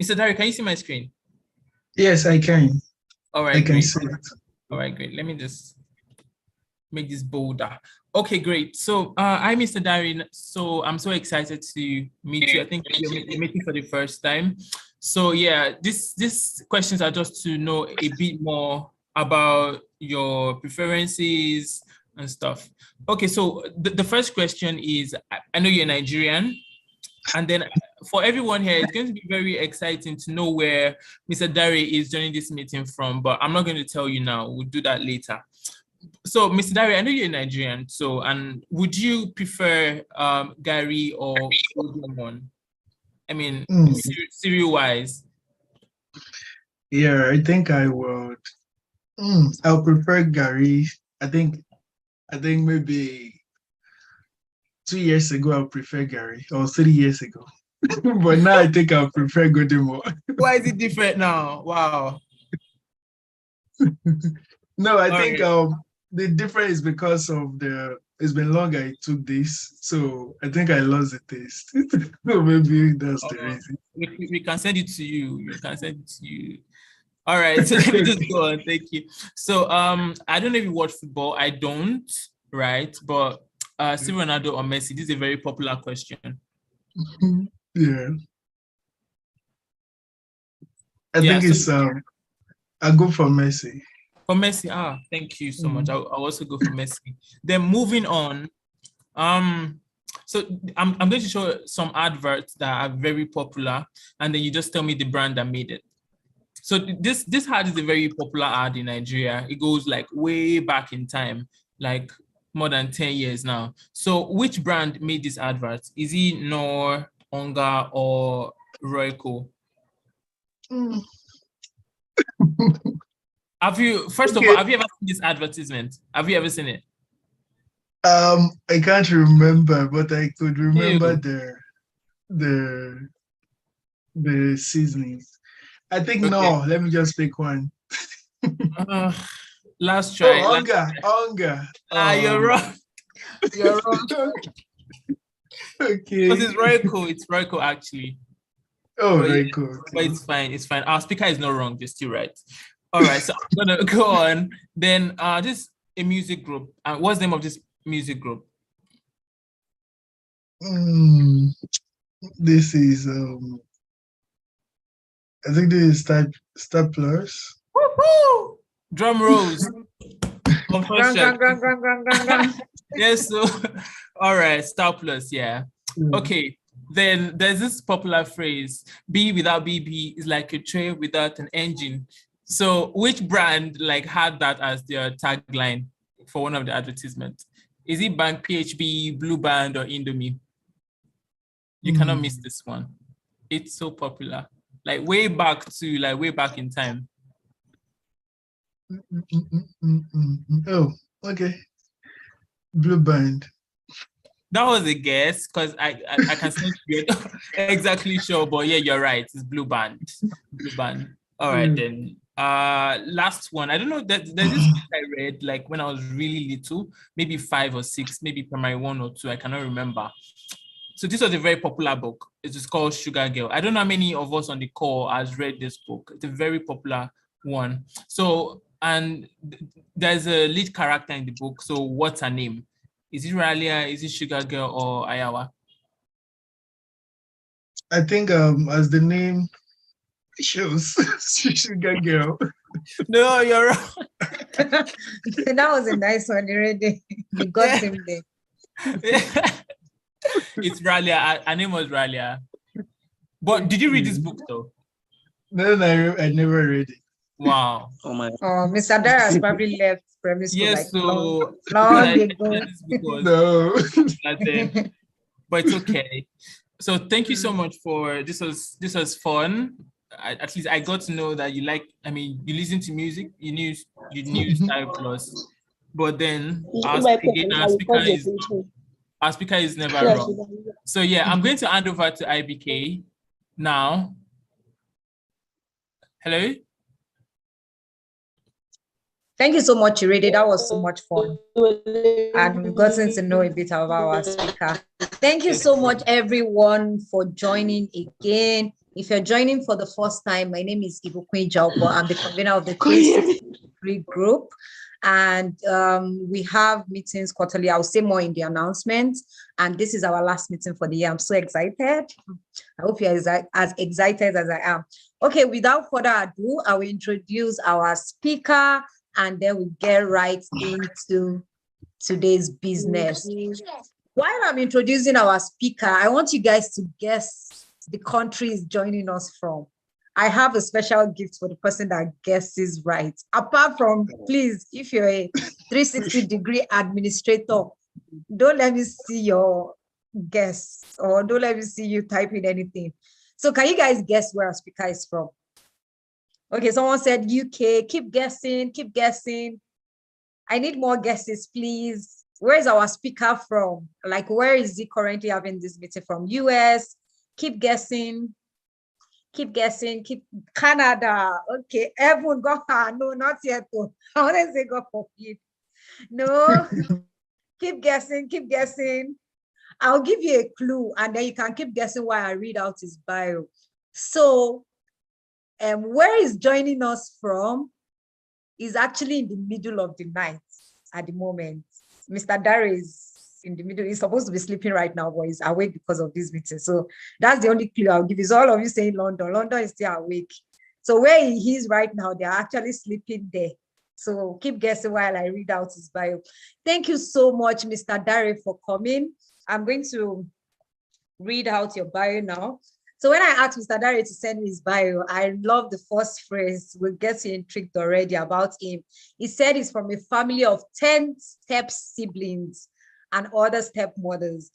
Mr. Dari, can you see my screen? Yes, I can. All right, I can great. see it. All right, great. Let me just make this bolder. Okay, great. So I'm Mr. Dari. So I'm so excited to meet you. I think you're meeting for the first time. So yeah, these questions are just to know a bit more about your preferences and stuff. Okay, so the first question is, I know you're Nigerian, and then for everyone here, it's going to be very exciting to know where Mr. Dari is joining this meeting from, but I'm not going to tell you now. We'll do that later. So, Mr. Dari, I know you're Nigerian, so, and would you prefer Gary or Owoyemi? I mean, cereal-wise. Yeah, I think I would. I'll prefer Gary. I think maybe 2 years ago I'll prefer Gary, or 3 years ago. But now I think I'll prefer Godimo. Why is it different now? Wow. No, I think the difference is because of it's been long I took this, so I think I lost the taste. So maybe that's the reason. We can send it to you. We can send it to you. All right, so let me just go on. Thank you. So I don't know if you watch football. I don't, right? But see Ronaldo or Messi? This is a very popular question. Yeah. I think it's I go for Messi. For Messi, thank you so much. I'll also go for Messi. Then moving on, so I'm going to show some adverts that are very popular, and then you just tell me the brand that made it. So this ad is a very popular ad in Nigeria. It goes like way back in time, like more than 10 years now. So which brand made this advert? Is it Knorr, Onga, or Royco? Have you of all, have you ever seen this advertisement? Have you ever seen it? I can't remember, but I could remember the seasonings. I think no, let me just pick one. Last try. Onga. You're wrong. You're wrong. Okay. Because it's Royco. It's Royco actually. Oh, Royco. Okay. But it's fine. It's fine. Our speaker is not wrong. You're still right. All right. So I'm gonna go on. Then this is a music group. What's the name of this music group? This is I think this is Star Plus. Woohoo! Drum rolls. Yes. So, all right. Star Plus. Yeah. Okay. Then there's this popular phrase: "B without BB is like a train without an engine." So, which brand had that as their tagline for one of the advertisements? Is it Bank PHB, Blue Band, or Indomie? You cannot miss this one. It's so popular. Way back in time. Oh, okay. Blue Band. That was a guess because I can say you're not exactly sure, but yeah, you're right. It's Blue Band. Blue Band. All right then. Last one. I don't know. There's this book I read when I was really little, maybe 5 or 6, maybe primary 1 or 2. I cannot remember. So this was a very popular book. It is called Sugar Girl. I don't know how many of us on the call has read this book. It's a very popular one. So, and there's a lead character in the book. So what's her name? Is it Ralia? Is it Sugar Girl or Ayawa? I think as the name shows, Sugar Girl. No, you're wrong. That was a nice one already. You got him there. It's Ralia. Her name was Ralia. But did you read this book though? No, I never read it. Wow. Oh my. Oh, Mr. Dara has probably left primary school. Yes, so long ago. No. But it's okay. So thank you so much for this was fun. At least I got to know that you you listen to music, you knew Star Plus. But then our speaker is never wrong. So yeah, I'm going to hand over to IBK now. Hello? Thank you so much, Irede. That was so much fun. And we've gotten to know a bit about our speaker. Thank you so much, everyone, for joining again. If you're joining for the first time, my name is Ibukwe Jaupo. I'm the convener of the 360 group. And we have meetings quarterly. I'll say more in the announcement. And this is our last meeting for the year. I'm so excited. I hope you're as excited as I am. Okay, without further ado, I will introduce our speaker and then we get right into today's business. While I'm introducing our speaker, I want you guys to guess the country is joining us from. I have a special gift for the person that guesses right. Apart from, please, if you're a 360-degree administrator, don't let me see your guess or don't let me see you type in anything. So can you guys guess where our speaker is from? Okay, someone said UK. Keep guessing, keep guessing. I need more guesses, please. Where is our speaker from? Like, where is he currently having this meeting from? US? Keep guessing. Keep guessing. Keep Canada. Okay, everyone go. No, not yet. I want to say go for it. No. Keep guessing. Keep guessing. I'll give you a clue, and then you can keep guessing while I read out his bio. So, where is joining us from is actually in the middle of the night at the moment. Mr. Dare is in the middle. He's supposed to be sleeping right now, but he's awake because of this meeting. So that's the only clue I'll give. Is all of you saying London. London is still awake. So where he is right now, they're actually sleeping there. So keep guessing while I read out his bio. Thank you so much, Mr. Dare, for coming. I'm going to read out your bio now. So when I asked Mr. Dare to send me his bio, I love the first phrase. We'll get you intrigued already about him. He said he's from a family of 10 step siblings and other stepmothers.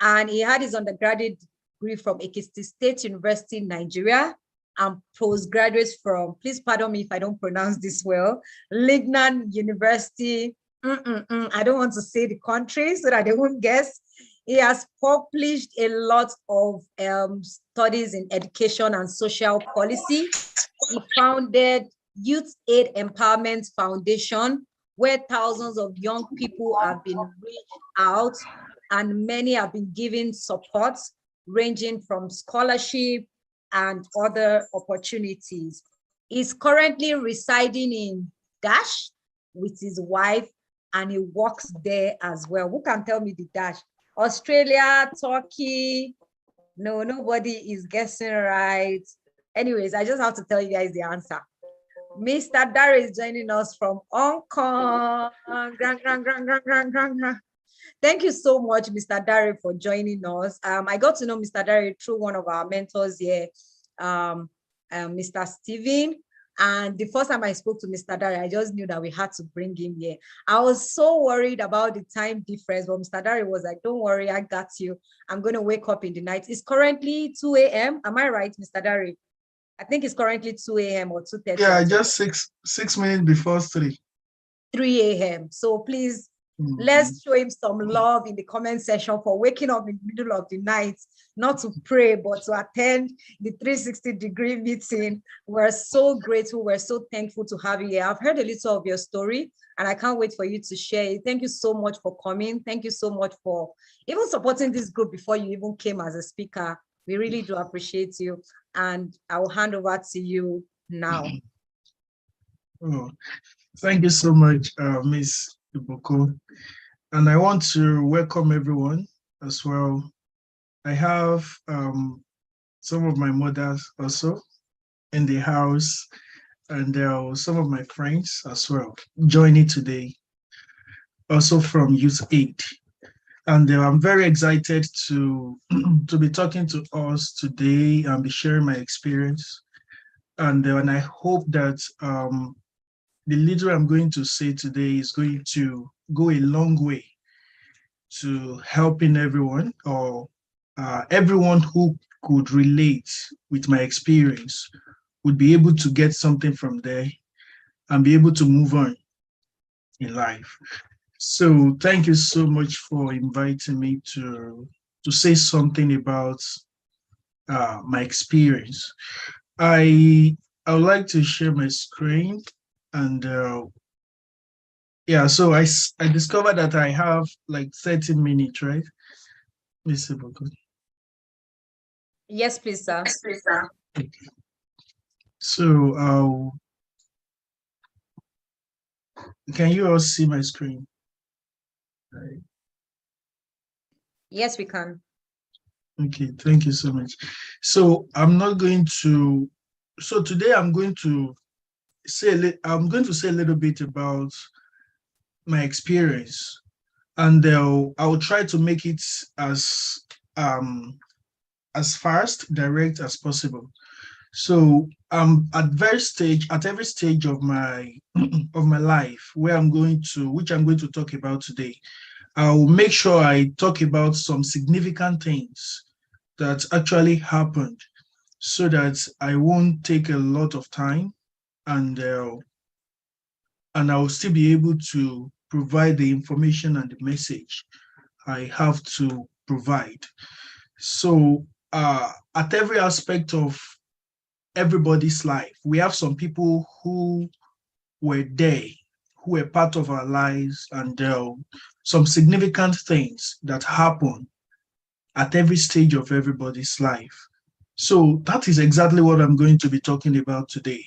And he had his undergraduate degree from Ekiti State University, Nigeria, and postgraduate from, please pardon me if I don't pronounce this well, Lingnan University. I don't want to say the country so that they won't guess. He has published a lot of studies in education and social policy. He founded YouthAid Empowerment Foundation, where thousands of young people have been reached out and many have been given support, ranging from scholarship and other opportunities. He's currently residing in Dash with his wife, and he works there as well. Who can tell me the Dash? Australia, Turkey? No, nobody is guessing right. Anyways, I just have to tell you guys the answer. Mr. Dare is joining us from Hong Kong. Thank you so much, Mr. Dare, for joining us. I got to know Mr. Dare through one of our mentors here, Mr. Steven. And the first time I spoke to Mr. Dare, I just knew that we had to bring him here. I was so worried about the time difference, but Mr. Dare was like, don't worry, I got you. I'm going to wake up in the night. It's currently 2 a.m. Am I right, Mr. Dare? I think it's currently 2 a.m. or 2:30. Yeah, just six minutes before 3. 3 a.m. So please, let's show him some love in the comment section for waking up in the middle of the night, not to pray, but to attend the 360-degree meeting. We're so grateful. We're so thankful to have you here. I've heard a little of your story, and I can't wait for you to share it. Thank you so much for coming. Thank you so much for even supporting this group before you even came as a speaker. We really do appreciate you. And I will hand over to you now. Oh, thank you so much, Ms. Iboko. And I want to welcome everyone as well. I have some of my mothers also in the house, and there are some of my friends as well joining today, also from YouthAid. And I'm very excited to be talking to us today and be sharing my experience. And I hope that the little I'm going to say today is going to go a long way to helping everyone, or everyone who could relate with my experience would be able to get something from there and be able to move on in life. So thank you so much for inviting me to say something about my experience. I would like to share my screen, and yeah, so I discovered that I have like 30 minutes, right? Yes, please, sir. So can you all see my screen? Right. Yes, we can. Okay, thank you so much. So I'm not going to. So today I'm going to say a little bit about my experience, and I'll try to make it um as fast, direct as possible. So at every stage of my of my life which I'm going to talk about today, I'll make sure I talk about some significant things that actually happened so that I won't take a lot of time, and I'll still be able to provide the information and the message I have to provide. So at every aspect of everybody's life, we have some people who were there, who were part of our lives, and some significant things that happen at every stage of everybody's life. So that is exactly what I'm going to be talking about today.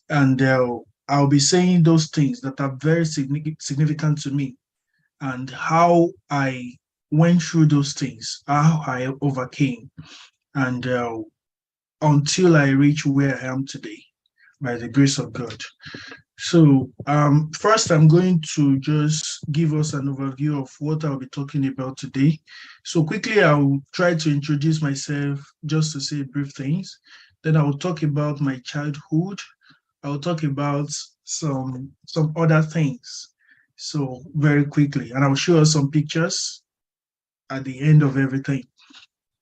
And I'll be saying those things that are very significant to me, and how I went through those things, how I overcame, and until I reach where I am today by the grace of God. So, first, I'm going to just give us an overview of what I'll be talking about today. So, quickly, I'll try to introduce myself just to say brief things. Then, I will talk about my childhood. I'll talk about some other things. So, very quickly, and I'll show us some pictures at the end of everything.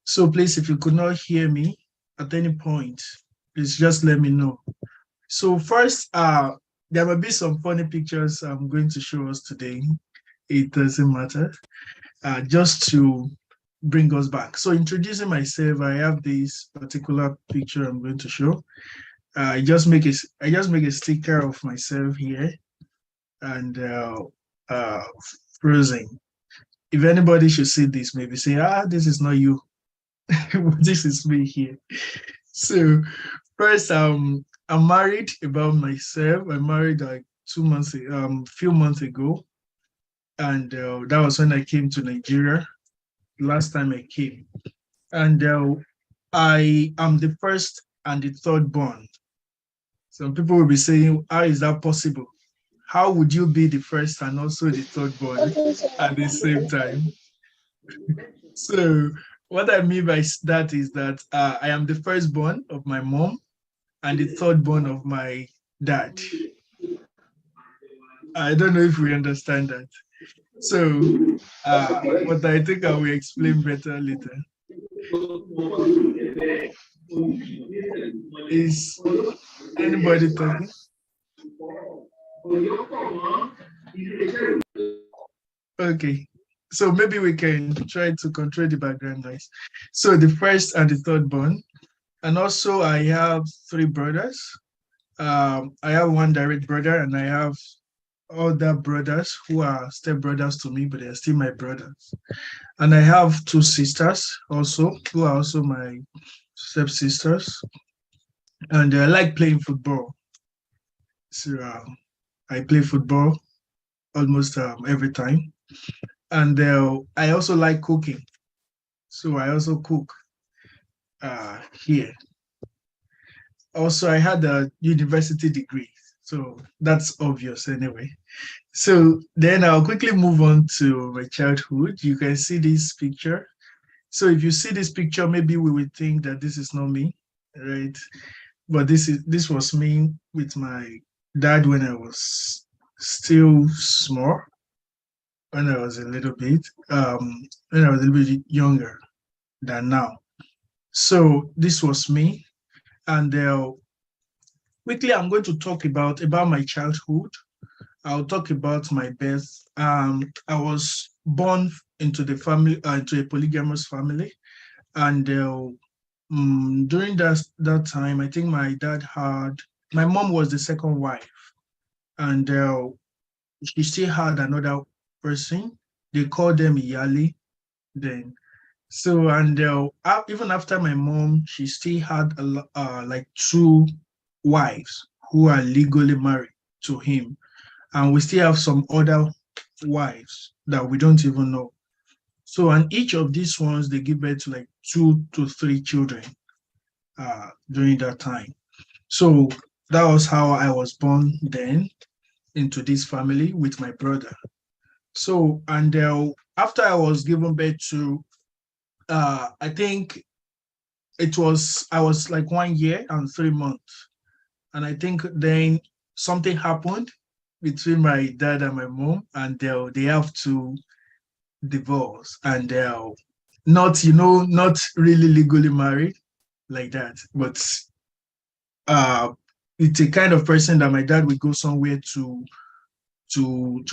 So, please, if you could not hear me at any point, please just let me know. So first, there will be some funny pictures I'm going to show us today. It doesn't matter, just to bring us back. So introducing myself, I have this particular picture I'm going to show. I just make a sticker of myself here, and uh, frozen. If anybody should see this, maybe say, this is not you. This is me here. So first, I'm married. About myself, I married like 2 months, few months ago, and that was when I came to Nigeria. Last time I came, and I am the first and the third born. Some people will be saying, "How is that possible? How would you be the first and also the third born at the same time?" So what I mean by that is that I am the firstborn of my mom and the third born of my dad. I don't know if we understand that. So, but I think I will explain better later. Is anybody talking? Okay. So maybe we can try to control the background noise. So the first and the third born. And also I have three brothers. I have one direct brother, and I have other brothers who are step brothers to me, but they're still my brothers. And I have two sisters also, who are also my stepsisters. And I like playing football. So I play football almost every time. And I also like cooking. So I also cook here. Also, I had a university degree. So that's obvious anyway. So then I'll quickly move on to my childhood. You can see this picture. So if you see this picture, maybe we would think that this is not me, right? But this was me with my dad when I was still small, when I was a little bit, when I was a little bit younger than now. So this was me, and quickly I'm going to talk about my childhood. I'll talk about my birth. I was born into the family, into a polygamous family, and during that time, I think my mom was the second wife, and she still had another person. They called them Iyali then. So, and even after my mom, she still had like two wives who are legally married to him. And we still have some other wives that we don't even know. So, and each of these ones, they give birth to like 2 to 3 children during that time. So that was how I was born then into this family with my brother. So, and after I was given birth to, I think I was like 1 year and 3 months. And I think then something happened between my dad and my mom, and they have to divorce. And not, not really legally married like that, but uh, it's a kind of person that my dad would go somewhere to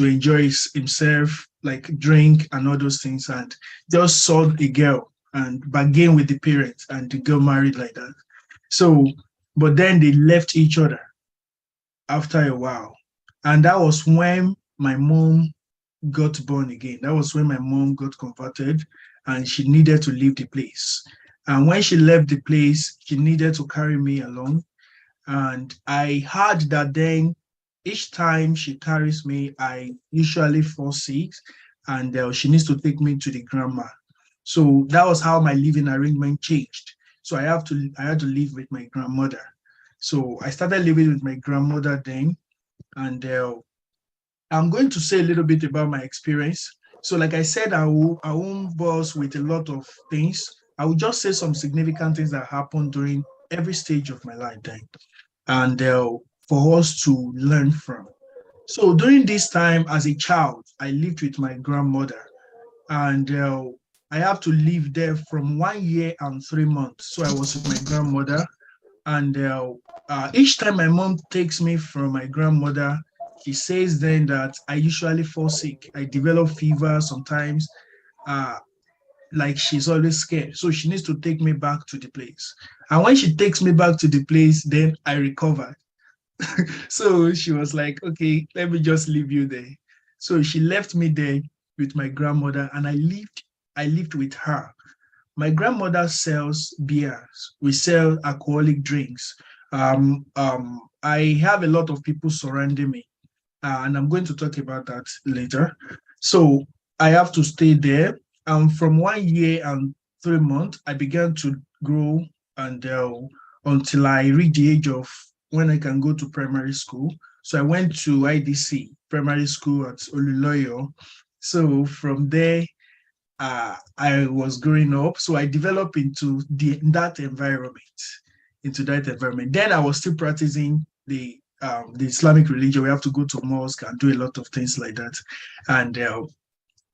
enjoy himself, like drink and all those things, and just saw a girl and bargain with the parents, and the girl married like that. So, but then they left each other after a while, and that was when my mom got born again. That was when my mom got converted, and she needed to leave the place. And when she left the place, she needed to carry me along. And I heard that then each time she carries me, I usually fall sick, and she needs to take me to the grandma. So that was how my living arrangement changed. So I had to live with my grandmother. So I started living with my grandmother then, and I'm going to say a little bit about my experience. So, like I said, I won't buzz with a lot of things. I will just say some significant things that happened during every stage of my life then, and for us to learn from. So, during this time as a child, I lived with my grandmother, and I have to live there from 1 year and 3 months. So, I was with my grandmother, and each time my mom takes me from my grandmother, she says then that I usually fall sick. I develop fever sometimes, uh, like she's always scared. So she needs to take me back to the place. And when she takes me back to the place, then I recover. So she was like, okay, let me just leave you there. So she left me there with my grandmother, and I lived with her. My grandmother sells beers. We sell alcoholic drinks. I have a lot of people surrounding me, and I'm going to talk about that later. So I have to stay there. And from 1 year and 3 months, I began to grow, and until I reached the age of when I can go to primary school. So I went to IDC primary school at Oluloyo. So from there, I was growing up, so I developed into that environment. Then I was still practicing the Islamic religion. We have to go to mosque and do a lot of things like that. And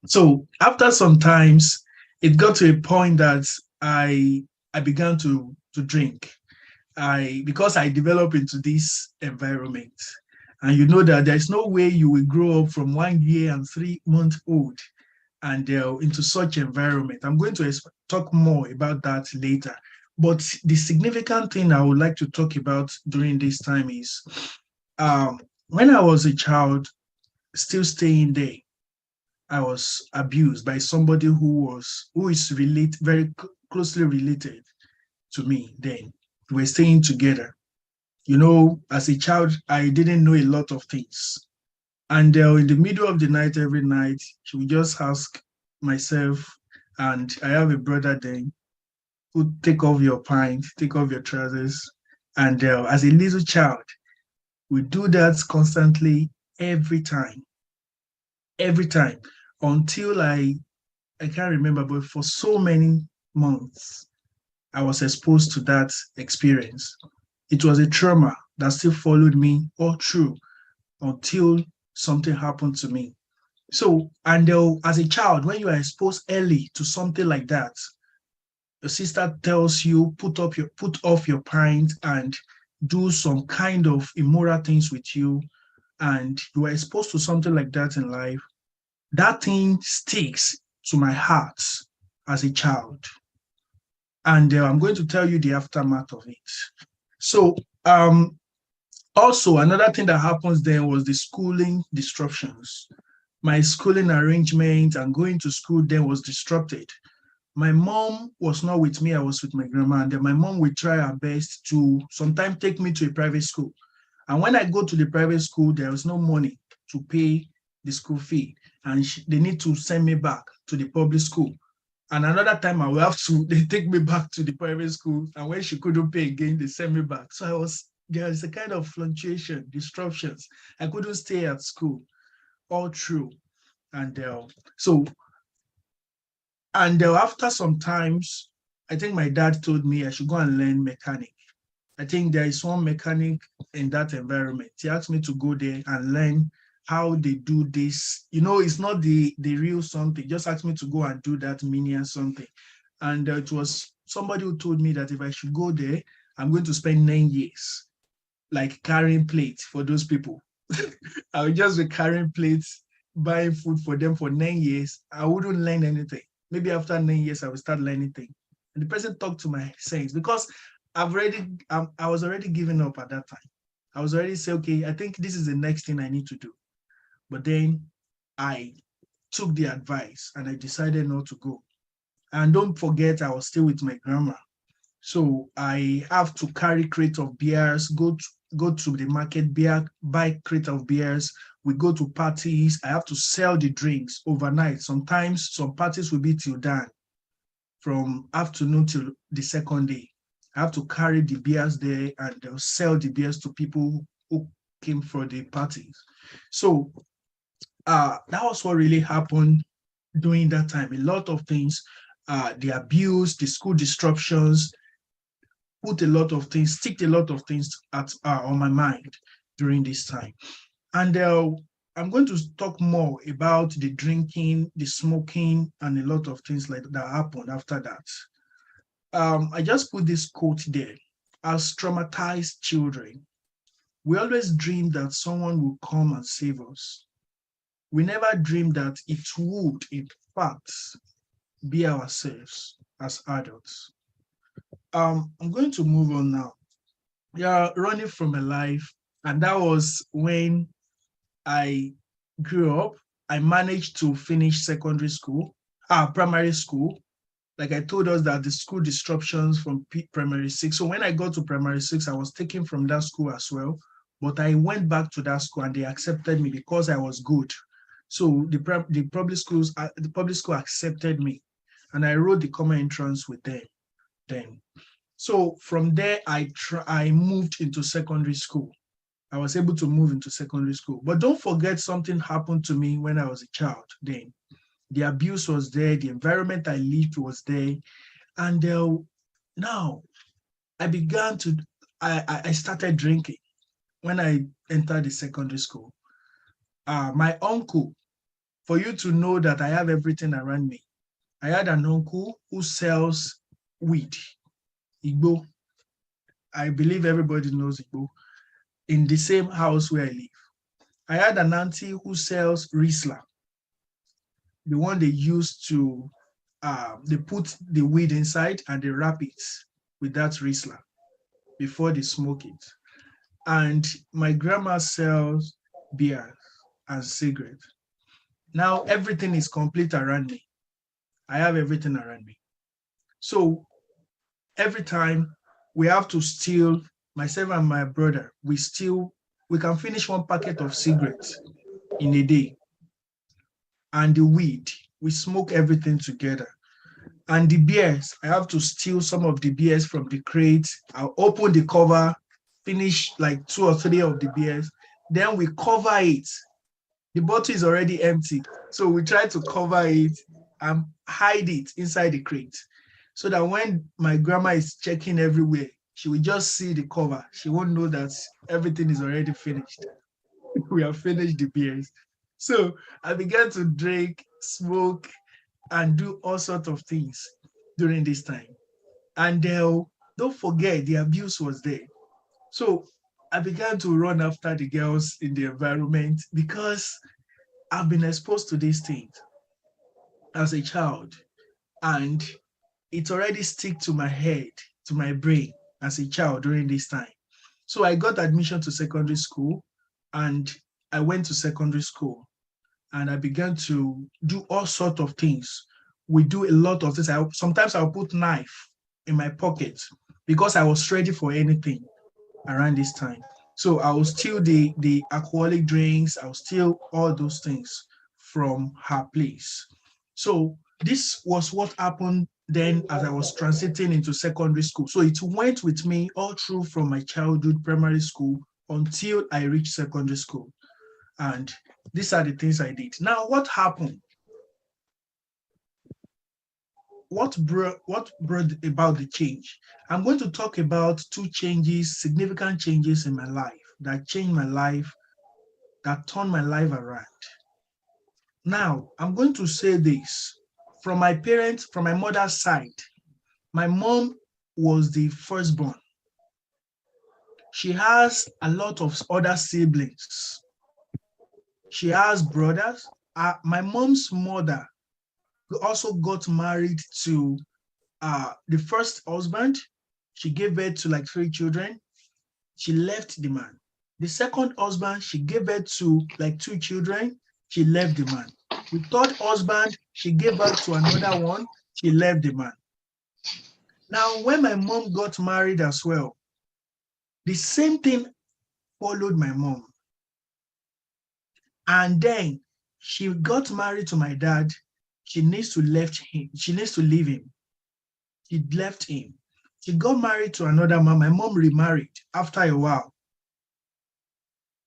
so after some times, it got to a point that I began to drink. I Because I developed into this environment. And you know that there's no way you will grow up from 1 year and 3 months old and into such environment. I'm going to talk more about that later. But the significant thing I would like to talk about during this time is when I was a child, still staying there, I was abused by somebody who is very closely related to me. Then we're staying together. You know, as a child, I didn't know a lot of things. And in the middle of the night, every night, she would just ask myself, and I have a brother then, who take off your pint, take off your trousers. And as a little child, we do that constantly every time, until I can't remember, but for so many months, I was exposed to that experience. It was a trauma that still followed me all through until something happened to me. So, and as a child, when you are exposed early to something like that, your sister tells you put off your pint and do some kind of immoral things with you, and you are exposed to something like that in life, that thing sticks to my heart as a child. And I'm going to tell you the aftermath of it. So, also another thing that happens then was the schooling disruptions. My schooling arrangement and going to school then was disrupted. My mom was not with me, I was with my grandma, and then my mom would try her best to sometimes take me to a private school. And when I go to the private school, there was no money to pay the school fee, and they need to send me back to the public school. And another time I will have to, they take me back to the private school, and when she couldn't pay again, they send me back. So there was a kind of fluctuation, disruptions. I couldn't stay at school all through. And after some times, I think my dad told me I should go and learn mechanic. I think there is one mechanic in that environment. He asked me to go there and learn how they do this. It's not the real something. Just asked me to go and do that minion something. And it was somebody who told me that if I should go there, I'm going to spend 9 years, like carrying plates for those people. I would just be carrying plates, buying food for them for 9 years. I wouldn't learn anything. Maybe after 9 years, I will start learning things. And the person talked to my sense because I was already giving up at that time. I was already saying, okay, I think this is the next thing I need to do. But then I took the advice and I decided not to go. And don't forget, I was still with my grandma. So I have to carry crate of beers, go to the market, buy crate of beers. We go to parties. I have to sell the drinks overnight. Sometimes some parties will be till dawn, from afternoon till the second day. I have to carry the beers there and sell the beers to people who came for the parties. So that was what really happened during that time. A lot of things, the abuse, the school disruptions, sticked a lot of things on my mind during this time. And I'm going to talk more about the drinking, the smoking, and a lot of things like that happened after that. I just put this quote there. As traumatized children, we always dream that someone will come and save us. We never dreamed that it would, in fact, be ourselves as adults. I'm going to move on now. Yeah, running from a life, and that was when I grew up. I managed to finish primary school. Like I told us that the school disruptions from primary 6. So when I got to primary 6, I was taken from that school as well. But I went back to that school and they accepted me because I was good. So the public school accepted me, and I wrote the common entrance with them then. So from there, I moved into secondary school. I was able to move into secondary school. But don't forget, something happened to me when I was a child then. The abuse was there, the environment I lived was there. And now I started drinking when I entered the secondary school. My uncle, for you to know that I have everything around me, I had an uncle who sells weed, Igbo. I believe everybody knows Igbo, in the same house where I live. I had an auntie who sells Riesler, the one they use to, they put the weed inside and they wrap it with that Riesler before they smoke it. And my grandma sells beer and cigarettes. Now everything is complete around me. I have everything around me. So every time we have to steal, myself and my brother, we can finish one packet of cigarettes in a day. And the weed, we smoke everything together. And the beers, I have to steal some of the beers from the crate. I'll open the cover, finish like 2 or 3 of the beers. Then we cover it. The bottle is already empty. So we try to cover it and hide it inside the crate, so that when my grandma is checking everywhere, she will just see the cover. She won't know that everything is already finished. We have finished the beers. So I began to drink, smoke, and do all sorts of things during this time. And don't forget, the abuse was there. So I began to run after the girls in the environment because I've been exposed to these things as a child. And it already stick to my head, to my brain as a child during this time. So I got admission to secondary school, and I went to secondary school and I began to do all sorts of things we do a lot of this. Sometimes I'll put knife in my pocket because I was ready for anything around this time. So I will steal the alcoholic drinks, I'll steal all those things from her place. So this was what happened then as I was transiting into secondary school. So it went with me all through from my childhood, primary school, until I reached secondary school. And these are the things I did. Now, what happened? What brought about the change? I'm going to talk about two changes, significant changes in my life that changed my life, that turned my life around. Now, I'm going to say this. From my parents, from my mother's side, my mom was the firstborn. She has a lot of other siblings. She has brothers. My mom's mother also got married to the first husband. She gave birth to like 3 children. She left the man. The second husband, she gave birth to like 2 children. She left the man. The third husband, she gave birth to another one. She left the man. Now, when my mom got married as well, the same thing followed my mom. And then she got married to my dad. She needs to leave him. She left him. She got married to another man. My mom remarried after a while.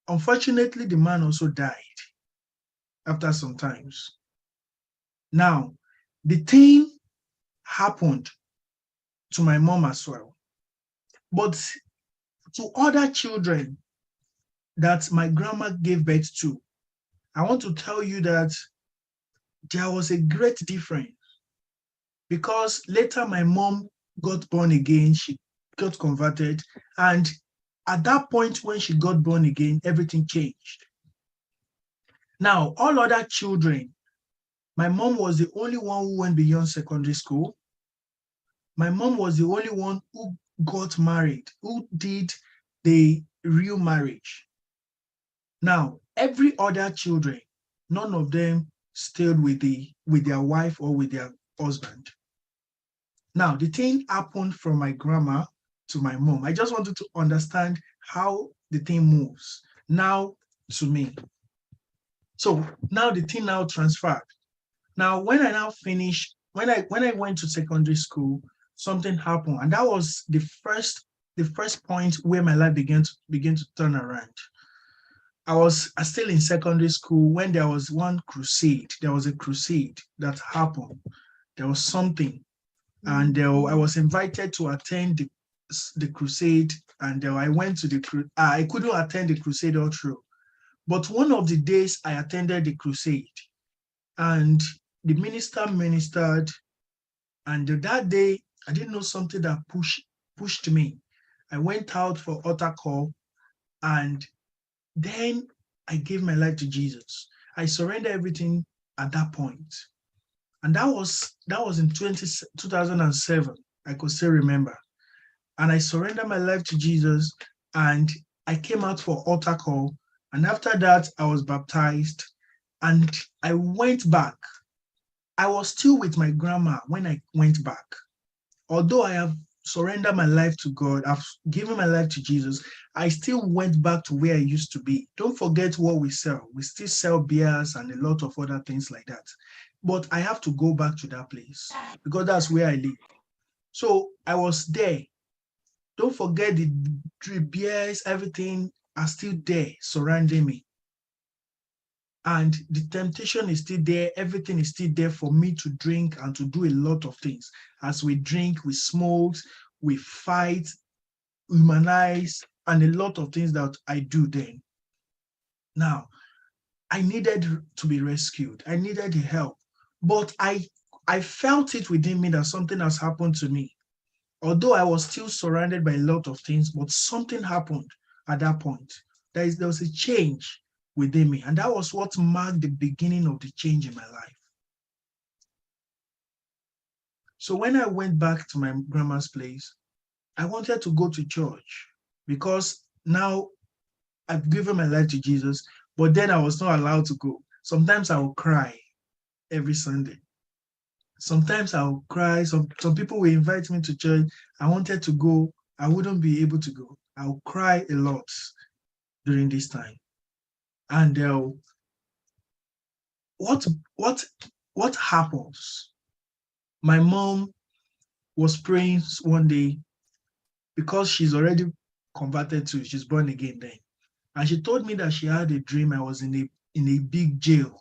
Unfortunately, the man also died after some times. Now, the thing happened to my mom as well. But to other children that my grandma gave birth to, I want to tell you that there was a great difference, because later my mom got born again, she got converted, and at that point when she got born again, everything changed. Now, all other children, my mom was the only one who went beyond secondary school. My mom was the only one who got married, who did the real marriage. Now, every other children, none of them stayed with their wife or with their husband. Now, the thing happened from my grandma to my mom. I just wanted to understand how the thing moves now to me. So now the thing now transferred. Now, when I now finished, when I went to secondary school, something happened, and that was the first point where my life began to turn around. I was still in secondary school when there was one crusade. There was a crusade that happened. There was something, and I was invited to attend the crusade, and I went to the I couldn't attend the crusade all through, but one of the days I attended the crusade, and the minister ministered, and that day I didn't know something that pushed me. I went out for altar call, and then I gave my life to Jesus. I surrendered everything at that point. And that was in 2007. I could still remember. And I surrendered my life to Jesus, and I came out for altar call. And after that, I was baptized, and I went back. I was still with my grandma when I went back. Although I have surrendered my life to God, I've given my life to Jesus, I still went back to where I used to be. Don't forget what we sell. We still sell beers and a lot of other things like that. But I have to go back to that place because that's where I live. So I was there. Don't forget the beers, everything are still there surrounding me. And the temptation is still there. Everything is still there for me to drink and to do a lot of things. As we drink, we smoke, we fight, humanize, and a lot of things that I do then. Now, I needed to be rescued. I needed help. But I felt it within me that something has happened to me. Although I was still surrounded by a lot of things, but something happened at that point. There was a change within me. And that was what marked the beginning of the change in my life. So when I went back to my grandma's place, I wanted to go to church because now I've given my life to Jesus, but then I was not allowed to go. Sometimes I would cry every Sunday. sometimes I'll cry. Some people will invite me to church. I wanted to go. I wouldn't be able to go. I'll cry a lot during this time. And what what what happens? My mom was praying one day because she's already converted to, she's born again then. And she told me that she had a dream I was in a big jail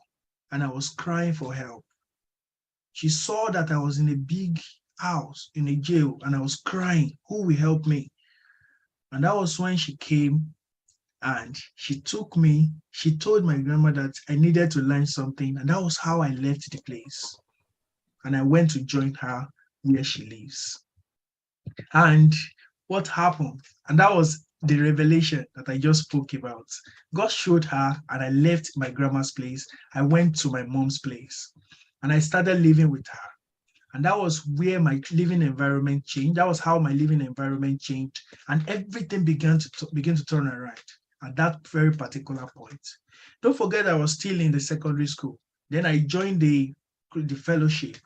and I was crying for help. She saw that I was in a big house in a jail and I was crying, who will help me? And that was when she came and she took me, she told my grandma that I needed to learn something. And that was how I left the place. And I went to join her where she lives. And what happened? And that was the revelation that I just spoke about. God showed her, and I left my grandma's place. I went to my mom's place, and I started living with her. And that was where my living environment changed. That was how my living environment changed, and everything began to turn around at that very particular point. Don't forget, I was still in the secondary school. Then I joined the fellowship,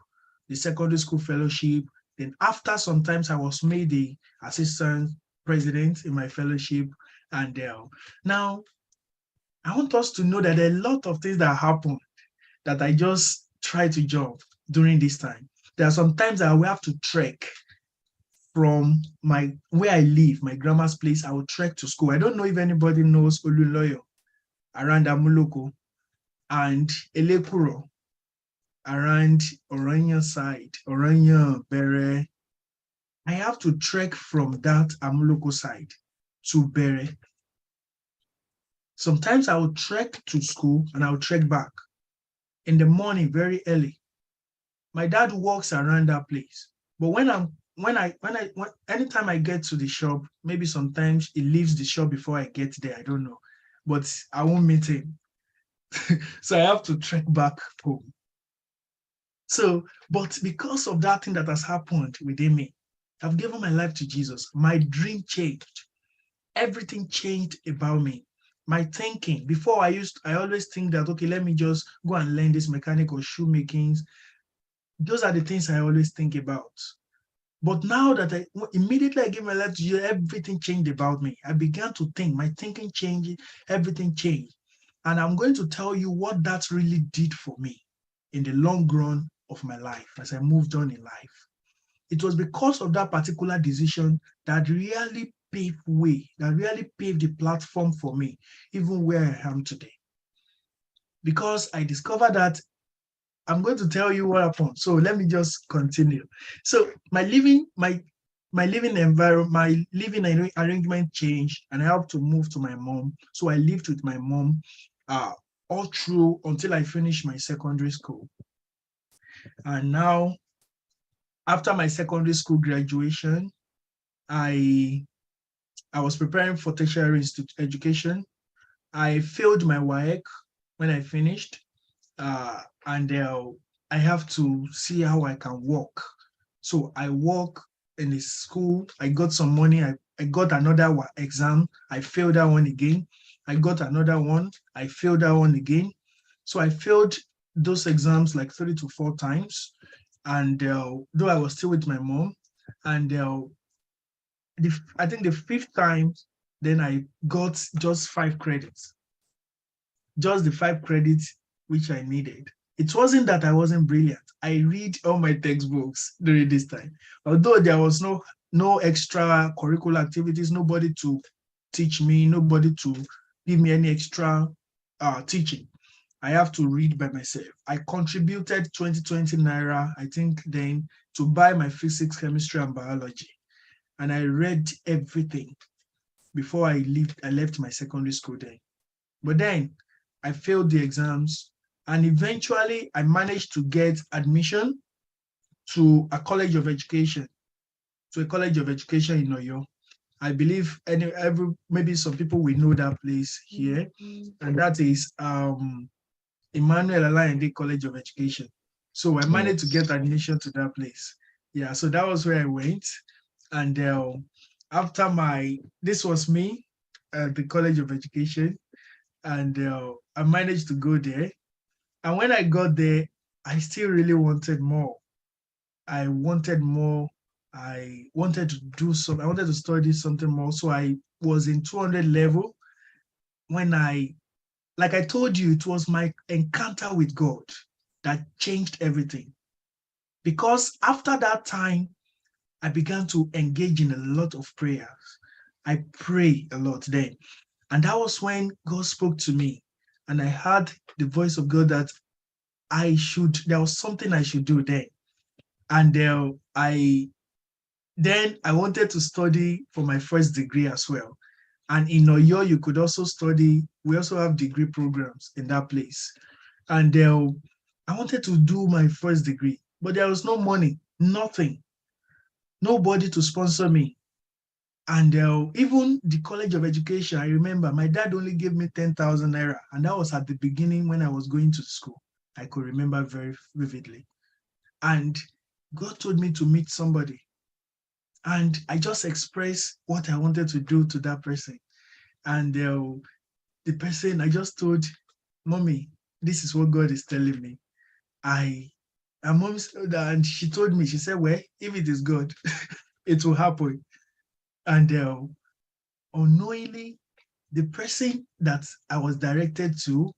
the secondary school fellowship. Then after sometimes I was made the assistant president in my fellowship. And now I want us to know that there are a lot of things that happen that I just try to jump during this time. There are some times that I will have to trek from where I live, my grandma's place. I will trek to school. I don't know if anybody knows Oluloyo around Amuloko and Elekuro around Orania side, Orania, Bere. I have to trek from that Amuloko side to Bere. Sometimes I will trek to school and I will trek back in the morning very early. My dad walks around that place. But anytime I get to the shop, maybe sometimes he leaves the shop before I get there. I don't know. But I won't meet him. So I have to trek back home. So, but because of that thing that has happened within me, I've given my life to Jesus. My dream changed. Everything changed about me. My thinking, before I always think that, okay, let me just go and learn this mechanical shoemakings. Those are the things I always think about. But now that immediately I gave my life to Jesus, everything changed about me. I began to think, my thinking changed, everything changed. And I'm going to tell you what that really did for me in the long run of my life as I moved on in life. It was because of that particular decision that really paved way, that really paved the platform for me, even where I am today. Because I discovered that I'm going to tell you what happened. So let me just continue. So my living environment, my living arrangement changed, and I had to move to my mom. So I lived with my mom all through until I finished my secondary school. And now, after my secondary school graduation, I was preparing for tertiary education. I failed my WAEC when I finished, and I have to see how I can work. So I work in a school. I got some money. I got another exam. I failed that one again. I got another one. I failed that one again. So I failed those exams like 3 to 4 times. And though I was still with my mom, and I think the 5th time, then I got just 5 credits, just the 5 credits which I needed. It wasn't that I wasn't brilliant. I read all my textbooks during this time. Although there was no extra curricular activities, nobody to teach me, nobody to give me any extra teaching. I have to read by myself. I contributed 20 naira, I think then, to buy my physics, chemistry, and biology. And I read everything before I left my secondary school then. But then I failed the exams, and eventually I managed to get admission to a college of education, in Oyo. I believe maybe some people will know that place here, and that is Emmanuel Alayande College of Education. So I managed to get admission to that place. Yeah, so that was where I went. And after this was me at the College of Education, and I managed to go there. And when I got there, I still really wanted more. I wanted more. I wanted to do some, I wanted to study something more. So I was in 200 level when like I told you, it was my encounter with God that changed everything. Because after that time, I began to engage in a lot of prayers. I pray a lot then. And that was when God spoke to me. And I heard the voice of God that there was something I should do then. And I wanted to study for my first degree as well. And in Oyo, you could also study. We also have degree programs in that place. And I wanted to do my first degree, but there was no money, nothing, nobody to sponsor me. And even the College of Education, I remember my dad only gave me 10,000 naira. And that was at the beginning when I was going to school. I could remember very vividly. And God told me to meet somebody. And I just expressed what I wanted to do to that person. And the person, I just told, Mommy, this is what God is telling me. And mom said that, and she told me, she said, well, if it is God, it will happen. And unknowingly, the person that I was directed to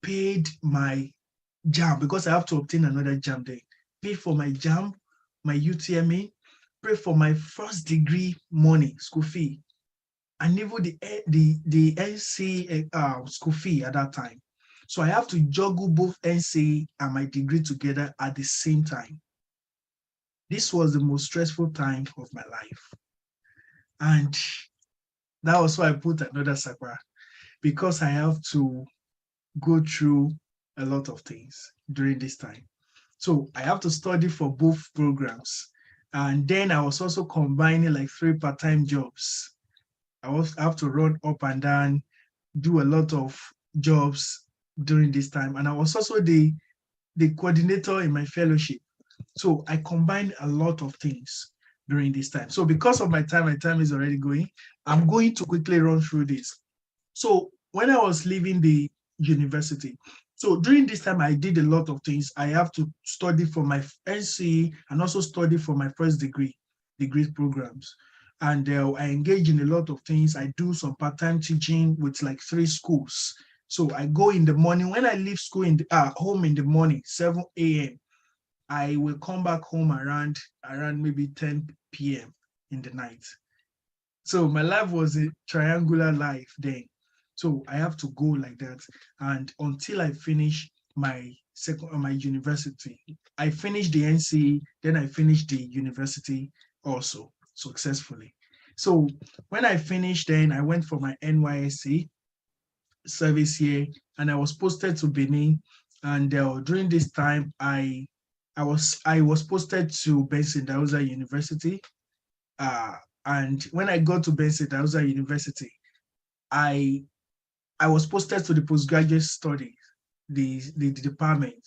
paid my JAM, because I have to obtain another JAM then. Pay for my JAM, my UTME, pay for my first degree money, school fee, and even the NC school fee at that time. So I have to juggle both NC and my degree together at the same time. This was the most stressful time of my life. And that was why I put another Sapa, because I have to go through a lot of things during this time. So I have to study for both programs. And then I was also combining like 3 part-time jobs. I have to run up and down, do a lot of jobs during this time. And I was also the coordinator in my fellowship. So I combined a lot of things during this time. So because of my time is already going. I'm going to quickly run through this. So when I was leaving the university, so during this time, I did a lot of things. I have to study for my NCE and also study for my first degree programs. And I engage in a lot of things. I do some part-time teaching with like 3 schools. So I go in the morning. When I leave school home in the morning, 7 a.m., I will come back home around maybe 10 p.m. in the night. So my life was a triangular life then. So I have to go like that. And until I finish my university, I finished the NCE, then I finished the university also successfully. So when I finished, then I went for my NYSC service year, and I was posted to Benin. And during this time, I was posted to Benson Dauza University. And when I got to Benson Dauza University, I was posted to the postgraduate studies, the department.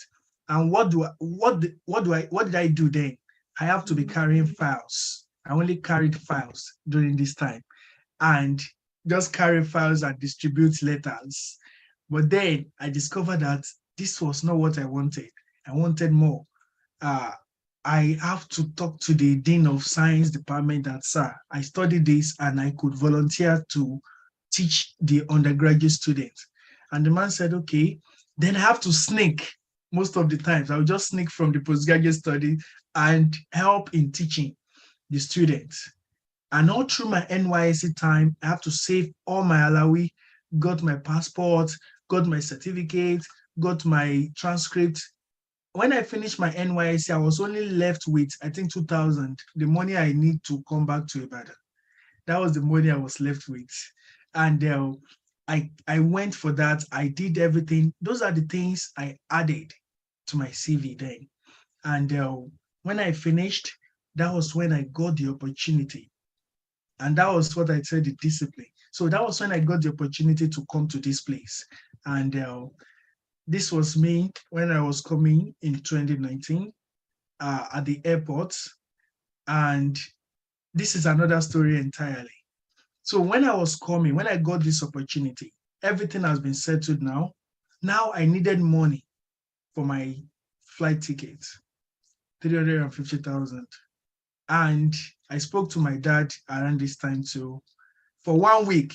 And what did I do then? I have to be carrying files. I only carried files during this time, and just carry files and distribute letters. But then I discovered that this was not what I wanted. I wanted more. I have to talk to the Dean of Science department that, sir, I studied this and I could volunteer to teach the undergraduate students. And the man said, okay, then I have to sneak most of the times. I will just sneak from the postgraduate study and help in teaching the students. And all through my NYSC time, I have to save all my alawi, got my passport, got my certificate, got my transcript. When I finished my NYSC, I was only left with, I think, 2,000, the money I need to come back to Ibadan. That was the money I was left with. And I went for that. I did everything. Those are the things I added to my CV then. And when I finished, that was when I got the opportunity. And that was what I said, the discipline. So that was when I got the opportunity to come to this place. And this was me when I was coming in 2019 at the airport. And this is another story entirely. So when I was coming, when I got this opportunity, everything has been settled now. Now I needed money for my flight ticket. 350,000. And I spoke to my dad around this time too. For 1 week,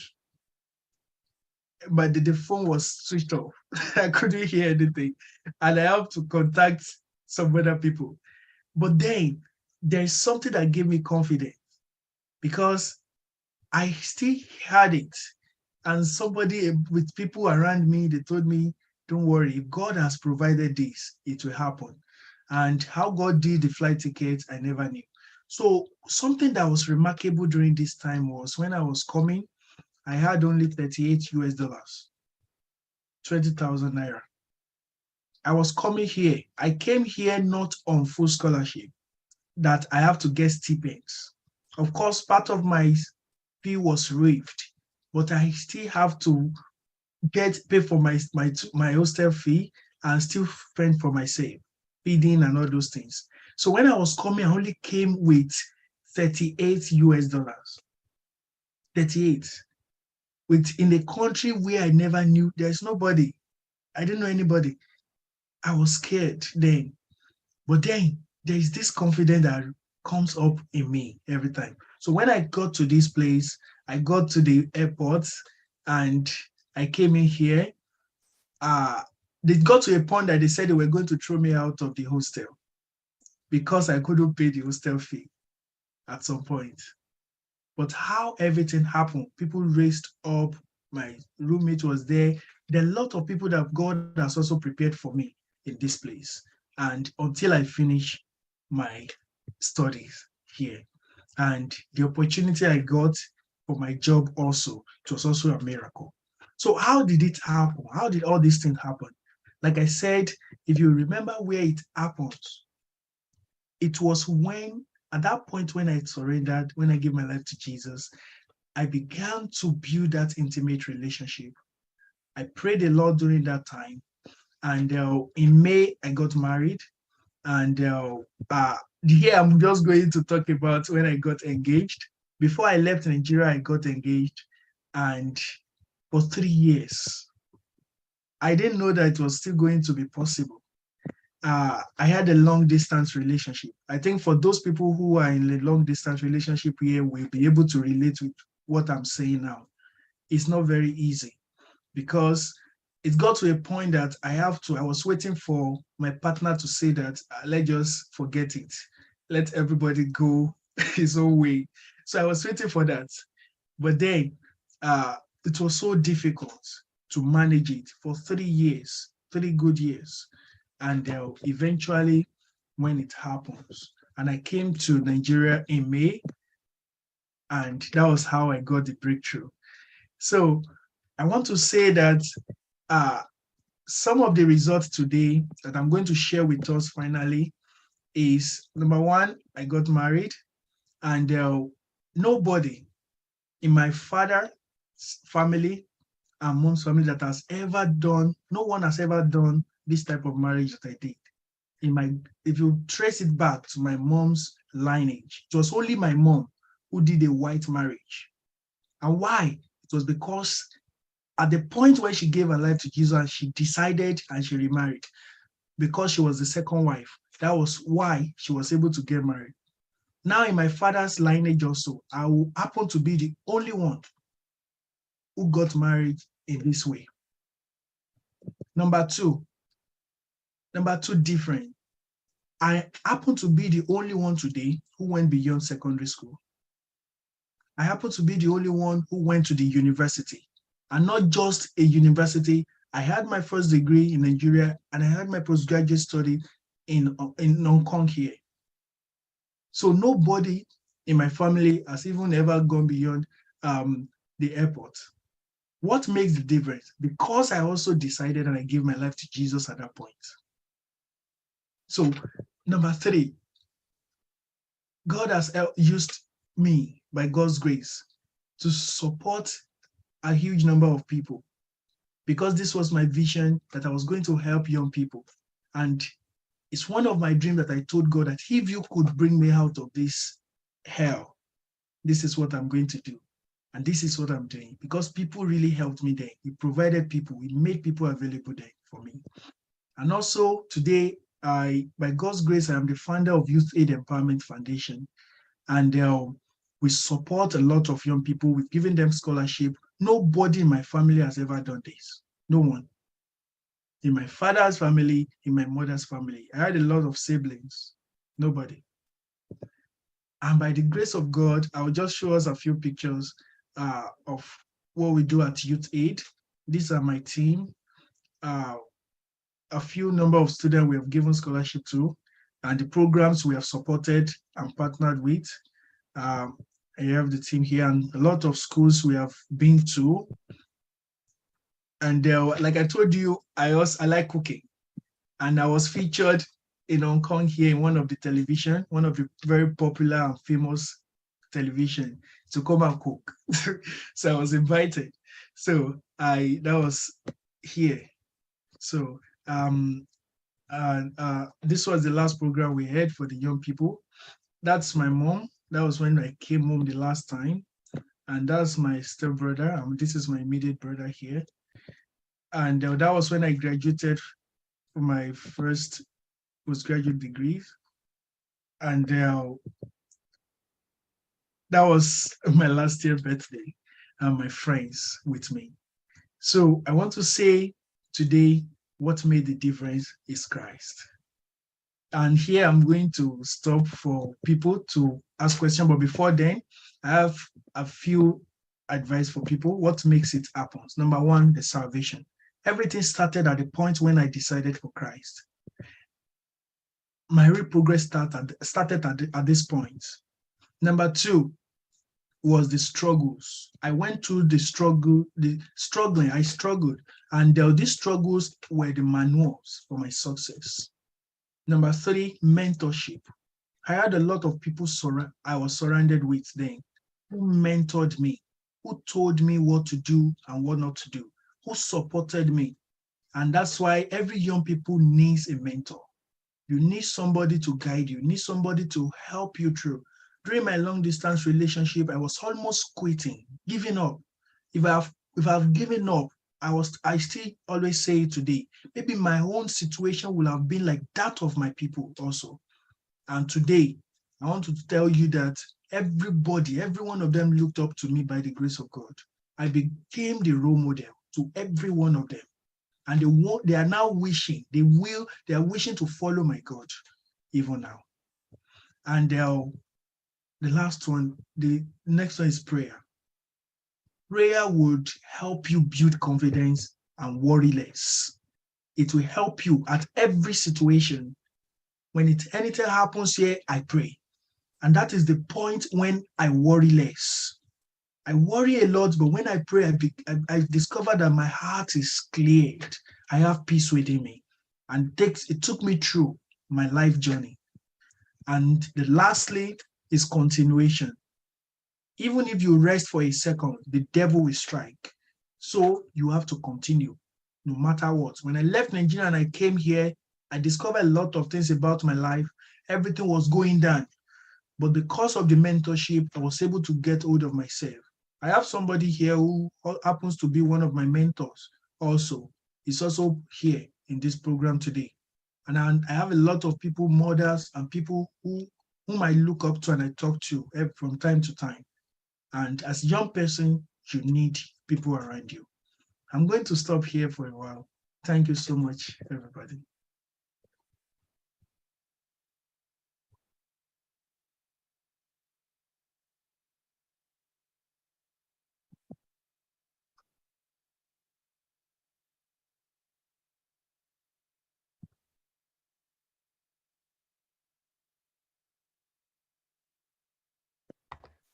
but the phone was switched off. I couldn't hear anything. And I have to contact some other people. But then there's something that gave me confidence because I still had it. And somebody with people around me, they told me, don't worry, if God has provided this, it will happen. And how God did the flight tickets, I never knew. So something that was remarkable during this time was when I was coming, I had only 38 US dollars, 20,000 naira. I was coming here. I came here not on full scholarship, that I have to get stipends. Of course, part of my fee was waived, but I still have to pay for my hostel fee and still spend for myself, feeding and all those things. So when I was coming, I only came with 38 US dollars. 38. In a country where I never knew, there's nobody. I didn't know anybody. I was scared then. But then there's this confidence that comes up in me every time. So when I got to this place, I got to the airport and I came in here. They got to a point that they said they were going to throw me out of the hostel because I couldn't pay the hostel fee at some point. But how everything happened, people raised up, my roommate was there. There are a lot of people that God has also prepared for me in this place. And until I finish my studies here. And the opportunity I got for my job also, it was also a miracle. So how did it happen? How did all these things happen? Like I said, if you remember where it happened, it was at that point when I surrendered, when I gave my life to Jesus, I began to build that intimate relationship. I prayed a lot during that time. And in May, I got married. And here I'm just going to talk about when I got engaged. Before I left Nigeria, I got engaged. And for 3 years, I didn't know that it was still going to be possible. I had a long distance relationship. I think for those people who are in a long distance relationship here will be able to relate with what I'm saying now. It's not very easy because it got to a point that I was waiting for my partner to say that let's just forget it. Let everybody go his own way. So I was waiting for that. But then it was so difficult to manage it for 3 years, 3 good years. And eventually, when it happens, and I came to Nigeria in May, and that was how I got the breakthrough. So I want to say that some of the results today that I'm going to share with us finally is, number one, I got married, and nobody in my father's family and mom's family that has ever done, no one has ever done this type of marriage that I did. If you trace it back to my mom's lineage, it was only my mom who did a white marriage. And why? It was because at the point where she gave her life to Jesus and she decided and she remarried, because she was the second wife, that was why she was able to get married. Now in my father's lineage also, I will happen to be the only one who got married in this way. Number two different. I happen to be the only one today who went beyond secondary school. I happen to be the only one who went to the university, and not just a university. I had my first degree in Nigeria and I had my postgraduate study in Hong Kong here. So nobody in my family has even ever gone beyond the airport. What makes the difference? Because I also decided and I gave my life to Jesus at that point. So number three, God has used me by God's grace to support a huge number of people, because this was my vision that I was going to help young people. And it's one of my dreams that I told God that if you could bring me out of this hell, this is what I'm going to do. And this is what I'm doing, because people really helped me there. We provided people, we made people available there for me. And also today, by God's grace, I am the founder of YouthAid Empowerment Foundation. And we support a lot of young people. We've given them scholarship. Nobody in my family has ever done this. No one. In my father's family, in my mother's family, I had a lot of siblings. Nobody. And by the grace of God, I'll just show us a few pictures of what we do at YouthAid. These are my team. A few number of students we have given scholarship to, and the programs we have supported and partnered with. I have the team here, and a lot of schools we have been to. And like I told you, I like cooking, and I was featured in Hong Kong here in one of the television, one of the very popular and famous television, to come and cook. So I was invited. So that was here. So this was the last program we had for the young people. That's my mom. That was when I came home the last time. And that's my stepbrother. This is my immediate brother here. And that was when I graduated from my first postgraduate degree. And that was my last year birthday, and my friends with me. So I want to say today, what made the difference is Christ. And here I'm going to stop for people to ask questions. But before then, I have a few advice for people. What makes it happen? Number one, the salvation. Everything started at the point when I decided for Christ. My real progress started at this point. Number two was the struggles. I went through I struggled. And these struggles were the manuals for my success. Number three, mentorship. I had a lot of people I was surrounded with then who mentored me, who told me what to do and what not to do, who supported me. And that's why every young people needs a mentor. You need somebody to guide you, need somebody to help you through. During my long distance relationship, I was almost quitting, giving up. If I've given up, I still always say it today, maybe my own situation will have been like that of my people also. And today, I want to tell you that every one of them looked up to me by the grace of God. I became the role model to every one of them. And they are now wishing, they are wishing to follow my God even now. And the next one is prayer. Prayer would help you build confidence and worry less. It will help you at every situation. When anything happens here, I pray. And that is the point when I worry less. I worry a lot, but when I pray, I discover that my heart is cleared. I have peace within me. And it took me through my life journey. And lastly is continuation. Even if you rest for a second, the devil will strike. So you have to continue, no matter what. When I left Nigeria and I came here, I discovered a lot of things about my life. Everything was going down. But because of the mentorship, I was able to get hold of myself. I have somebody here who happens to be one of my mentors also. He's also here in this program today. And I have a lot of people, mothers and people whom I look up to and I talk to from time to time. And as a young person, you need people around you. I'm going to stop here for a while. Thank you so much, everybody.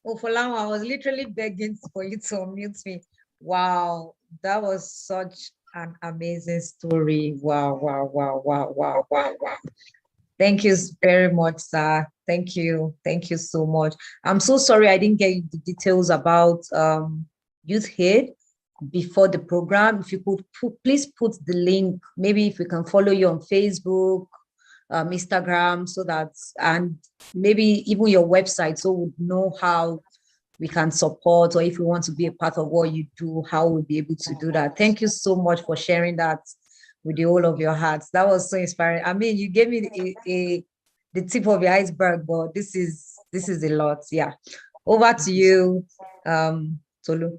Oh, for long, I was literally begging for you to unmute me. Wow, that was such an amazing story. Wow, wow, wow, wow, wow, wow, wow. Thank you very much, sir. Thank you. Thank you so much. I'm so sorry I didn't get the details about YouthAid before the program. If you could please put the link, maybe if we can follow you on Facebook, Instagram, so that, and maybe even your website, so we know how we can support, or if we want to be a part of what you do, how we'll be able to do that. Thank you so much for sharing that with the whole of your heart. That was so inspiring. I mean, you gave me the tip of the iceberg, but this is a lot. Yeah. Over to you, Tolu.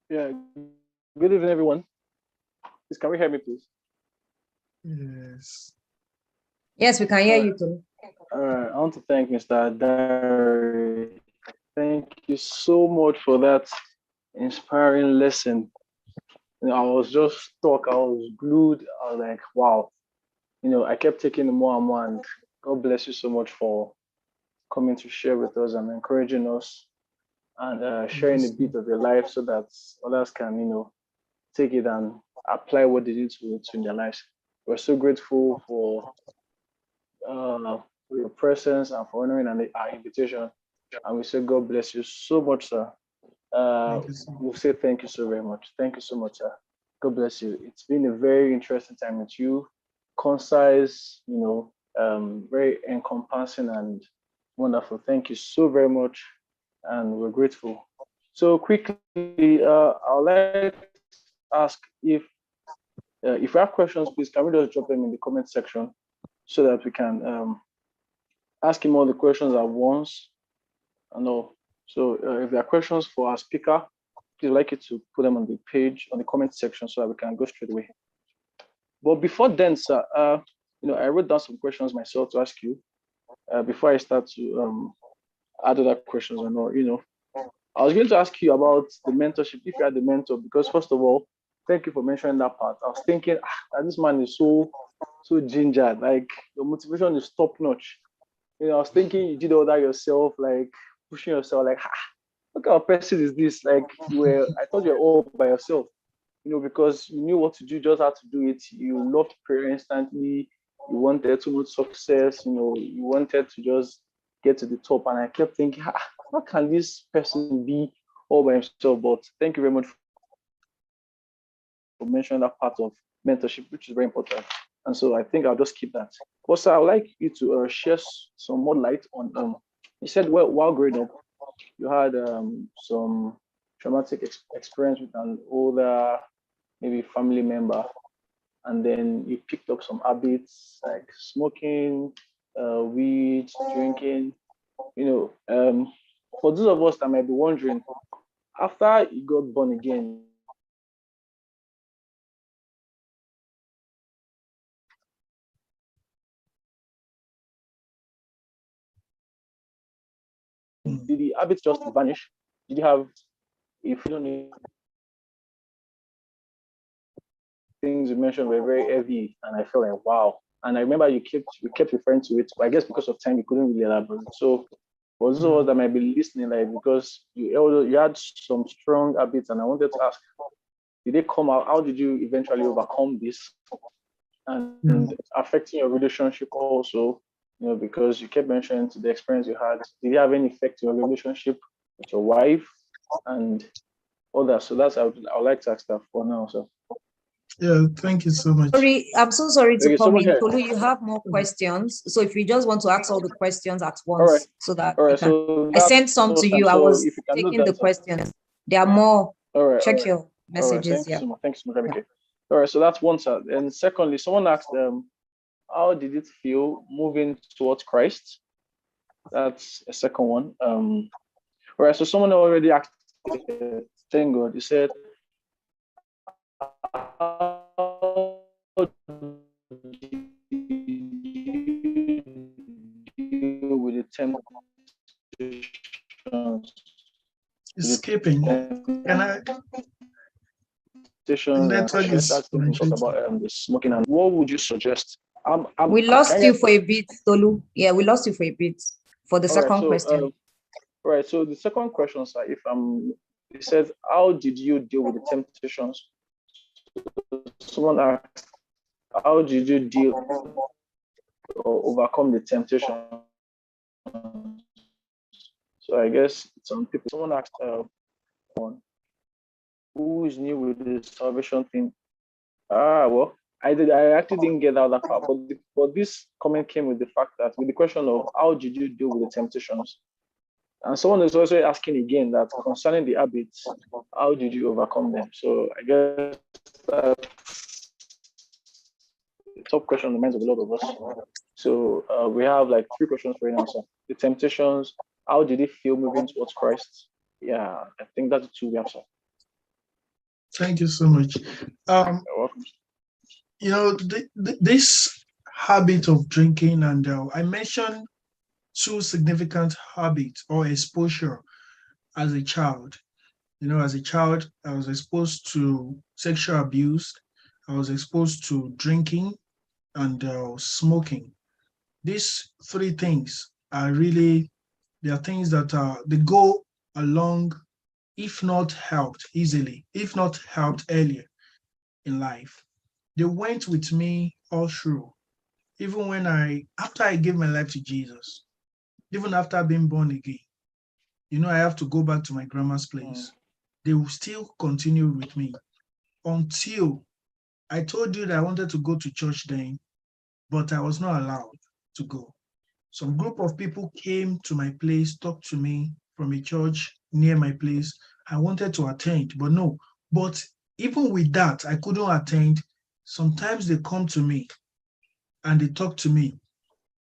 Yeah. Good evening, everyone. Please, can we hear me, please? Yes. Yes, we can hear you, Tolu. I want to thank Mr. Dari. Thank you so much for that inspiring lesson. I was just stuck. I was glued. I was like, wow. I kept taking more and more. And God bless you so much for coming to share with us and encouraging us and sharing a bit of your life so that others can, take it and apply what they did to in their lives. We're so grateful for your presence and for honoring our invitation. And we say, God bless you so much, sir. We'll say thank you so very much. Thank you so much, sir. God bless you. It's been a very interesting time with you. Concise, very encompassing and wonderful. Thank you so very much. And we're grateful. So quickly, I'd like to ask if you have questions, please, can we just drop them in the comment section so that we can ask him all the questions at once and all. So if there are questions for our speaker, please I'd like you to put them on the page, on the comment section so that we can go straight away. But before then, sir, I wrote down some questions myself to ask you before I start to add other questions and all, I was going to ask you about the mentorship, if you had the mentor, because first of all, thank you for mentioning that part. I was thinking, this man is so ginger, like your motivation is top notch. I was thinking you did all that yourself, like pushing yourself, like, what kind of person is this? Like I thought you were all by yourself, because you knew what to do, just had to do it. You loved prayer instantly. You wanted too much success, you wanted to just get to the top. And I kept thinking, how can this person be all by himself? But thank you very much for mentioning that part of mentorship, which is very important. And so I think I'll just keep that. Also, I'd like you to share some more light on, you said, well, while growing up, you had some traumatic experience with an older, maybe family member, and then you picked up some habits like smoking, weed, drinking. For those of us that might be wondering, after you got born again, did the habits just vanish? Did you have, if you don't know, things you mentioned were very heavy, and I felt like, wow. And I remember you kept referring to it, but I guess because of time, you couldn't really elaborate. So for those of us that might be listening, like, because you had some strong habits, and I wanted to ask, did they come out? How did you eventually overcome this? And affecting your relationship also, because you kept mentioning to the experience you had, did it have any effect on your relationship with your wife and all that? So that's, I would like to ask that for now. So yeah, thank you so much. Sorry, I'm so sorry to come in. Okay. Tolu, you have more questions. So if you just want to ask all the questions at once, all right. so that all right, so I sent some to you. I was taking the questions. There are more. All right. Check your messages. Thanks so much. Thanks so much, Ramike. All right, so that's one side. And secondly, someone asked how did it feel moving towards Christ? That's a second one. All right, so someone already asked, thank God, he said, how do you deal with the temptations? Escaping. Can I? Network is talk about the smoking, and what would you suggest? We lost you for a bit, Tolu. Yeah, we lost you for a bit for the second question. All right. So the second question, sir, it says, how did you deal with the temptations? Someone asked, how did you deal or overcome the temptation? So I guess some people. Someone asked, who is new with the salvation thing? Well, I actually didn't get out that part, but this comment came with the fact that, with the question of how did you deal with the temptations? And someone is also asking again that concerning the habits, how did you overcome them? So I guess that's the top question on the minds of a lot of us. So we have like 3 questions for you to answer. The temptations, how did it feel moving towards Christ? Yeah, I think that's the 2 we answer. Thank you so much. You're welcome. You know, this habit of drinking, and I mentioned 2 significant habits or exposure as a child. You know, as a child, I was exposed to sexual abuse, I was exposed to drinking and smoking. These 3 things are really, they are things that they go along, if not helped easily, if not helped earlier in life. They went with me all through, even when after I gave my life to Jesus, even after being born again. You know, I have to go back to my grandma's place. They will still continue with me until I told you that I wanted to go to church then, but I was not allowed to go. Some group of people came to my place, talked to me from a church near my place. I wanted to attend, but no. But even with that, I couldn't attend. Sometimes they come to me and they talk to me.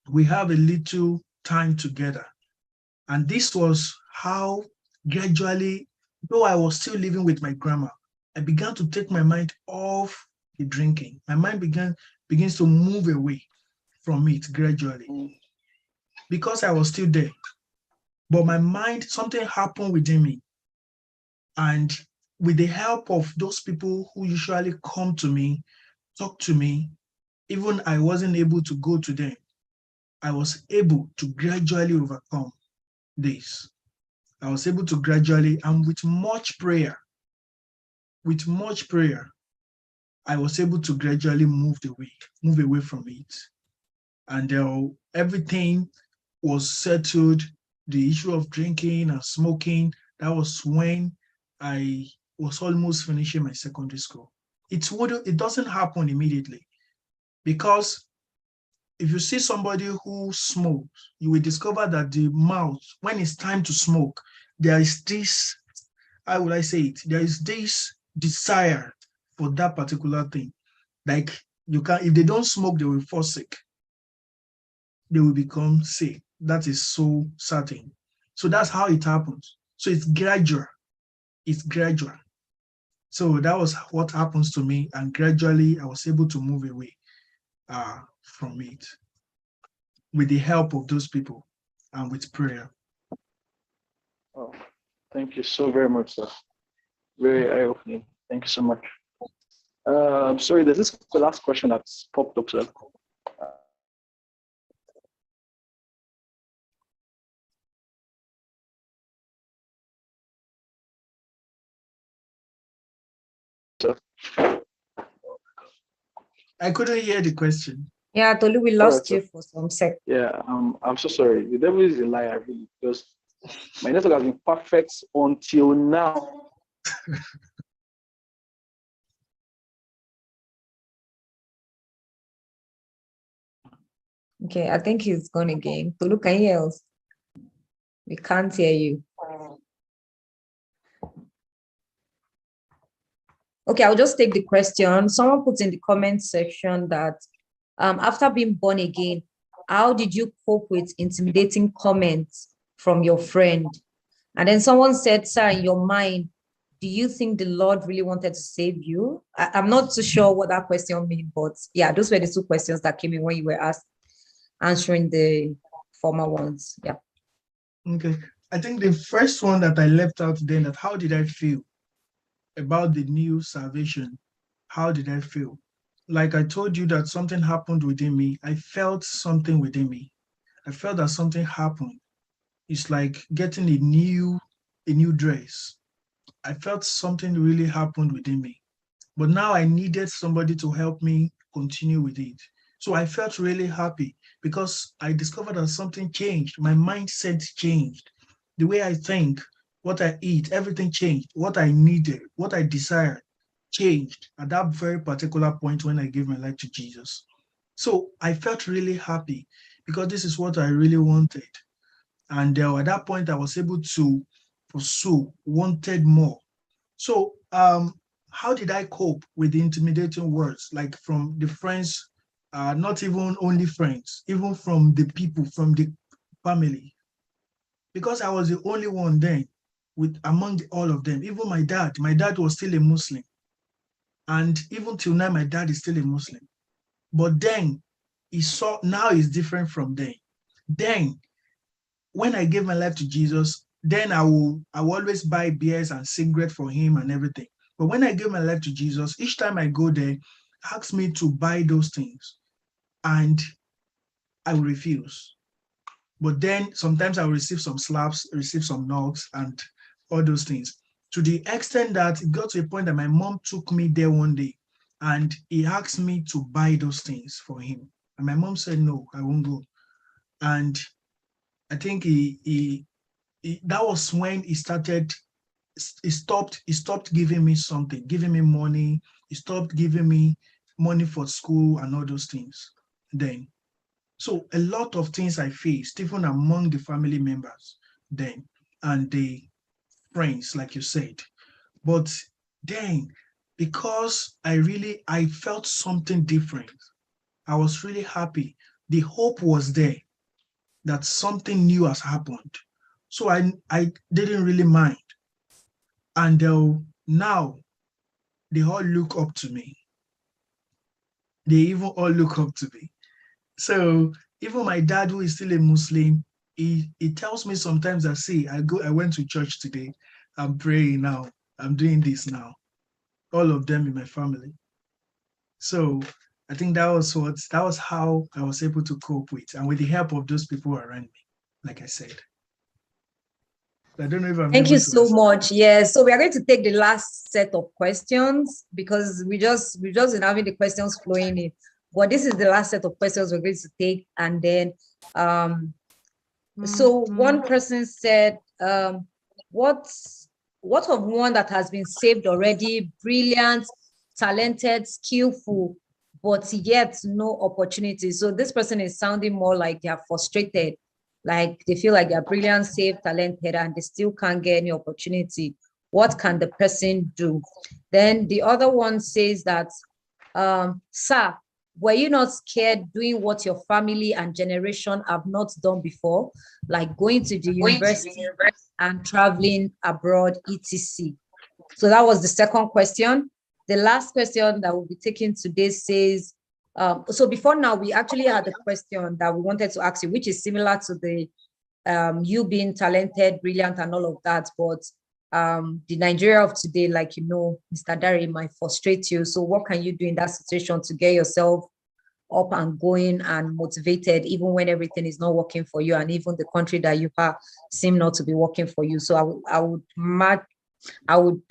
We have a little time together. And this was how gradually, though I was still living with my grandma, I began to take my mind off the drinking. My mind begins to move away from it gradually because I was still there. But my mind, something happened within me. And with the help of those people who usually come to me, talk to me, even I wasn't able to go to them, I was able to gradually overcome this. I was able to gradually, and with much prayer, I was able to gradually move away from it. And everything was settled. The issue of drinking and smoking, that was when I was almost finishing my secondary school. It doesn't happen immediately, because if you see somebody who smokes, you will discover that the mouth, when it's time to smoke, there is this, how would I say it? There is this desire for that particular thing. Like if they don't smoke, they will fall sick. They will become sick. That is so certain. So that's how it happens. So it's gradual. It's gradual. So that was what happens to me, and gradually I was able to move away from it with the help of those people and with prayer. Oh, thank you so very much, sir. Very eye-opening. Thank you so much. I'm sorry, this is the last question that's popped up, sir. I couldn't hear the question. Yeah, Tolu, we lost you for some seconds. Yeah, I'm so sorry. The devil is a liar, really, because my network has been perfect until now. Okay, I think he's gone again. Tolu, can you hear us? We can't hear you. Okay, I'll just take the question. Someone put in the comment section that after being born again, how did you cope with intimidating comments from your friend? And then someone said, sir, in your mind, do you think the Lord really wanted to save you? I'm not too sure what that question means, but yeah, those were the 2 questions that came in when you were answering the former ones. Yeah. Okay. I think the first one that I left out then, that how did I feel about the new salvation? How did I feel? Like I told you that something happened within me. I felt something within me. I felt that something happened. It's like getting a new dress. I felt something really happened within me. But now I needed somebody to help me continue with it. So I felt really happy because I discovered that something changed. My mindset changed. The way I think, what I eat, everything changed. What I needed, what I desired changed at that very particular point when I gave my life to Jesus. So I felt really happy because this is what I really wanted. And at that point, I was able to pursue, wanted more. So how did I cope with the intimidating words, like from the friends, not even only friends, even from the people, from the family? Because I was the only one then among all of them. Even my dad was still a Muslim. And even till now, my dad is still a Muslim. But then now it's different from then. Then when I gave my life to Jesus, then I will always buy beers and cigarettes for him and everything. But when I gave my life to Jesus, each time I go there, ask me to buy those things, and I will refuse. But then sometimes I will receive some slaps, receive some knocks, and all those things. To the extent that it got to a point that my mom took me there one day, and he asked me to buy those things for him. And my mom said, no, I won't go. And I think that was when he stopped giving me something, giving me money. He stopped giving me money for school and all those things then. So a lot of things I faced, even among the family members then, and the friends, like you said. But then, because I felt something different, I was really happy. The hope was there that something new has happened. So I didn't really mind. And now they all look up to me. They even all look up to me. So even my dad, who is still a Muslim, he tells me sometimes that, see, I went to church today. I'm praying now. I'm doing this now. All of them in my family. So I think that was how I was able to cope with, and with the help of those people around me, like I said. I don't know if I'm Thank able you to so answer. much. Yes. So we are going to take the last set of questions because we just been having the questions flowing in. But this is the last set of questions we're going to take. And then so one person said, what of one that has been saved already, brilliant, talented, skillful, but yet no opportunity? So this person is sounding more like they are frustrated, like they feel like they're brilliant, saved, talented, and they still can't get any opportunity. What can the person do? Then the other one says that, sir, were you not scared doing what your family and generation have not done before, like going to the university and traveling abroad, etc.? So that was the second question. The last question that we'll be taking today says, so before now, we actually had a question that we wanted to ask you, which is similar to the you being talented, brilliant, and all of that. But the Nigeria of today, like, you know, Mr. Dari, might frustrate you. So what can you do in that situation to get yourself up and going and motivated, even when everything is not working for you, and even the country that you are seem not to be working for you? So I would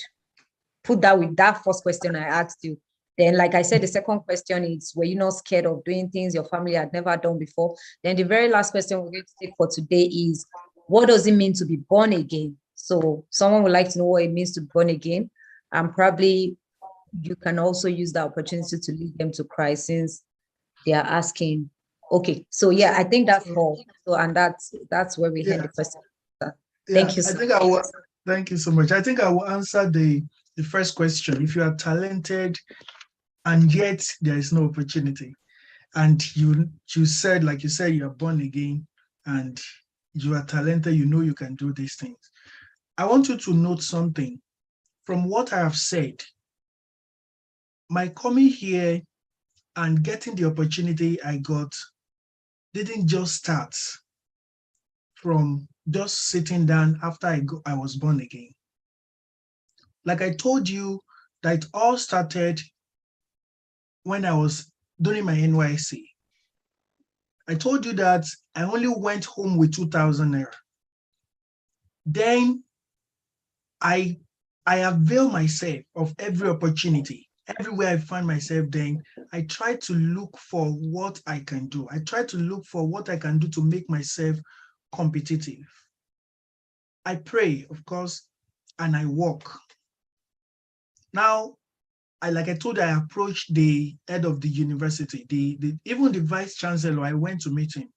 put that with that first question I asked you. Then, like I said, the second question is, were you not scared of doing things your family had never done before? Then the very last question we're going to take for today is, what does it mean to be born again? So someone would like to know what it means to be born again, and probably you can also use the opportunity to lead them to Christ, since they are asking. Okay, so yeah, I think that's all. So, and that's where we end the question. Thank you so much. Thank you so much. I think I will answer the first question. If you are talented and yet there is no opportunity, and you said, like you said, you are born again and you are talented, you know you can do these things. I want you to note something. From what I have said, my coming here and getting the opportunity I got didn't just start from just sitting down after I was born again. Like I told you, that it all started when I was doing my NYC. I told you that I only went home with 2,000 naira. Then I avail myself of every opportunity. Everywhere I find myself, then I try to look for what I can do. I try to look for what I can do to make myself competitive. I pray, of course, and I work. Now, like I told you, I approached the head of the university, even the vice chancellor. I went to meet him.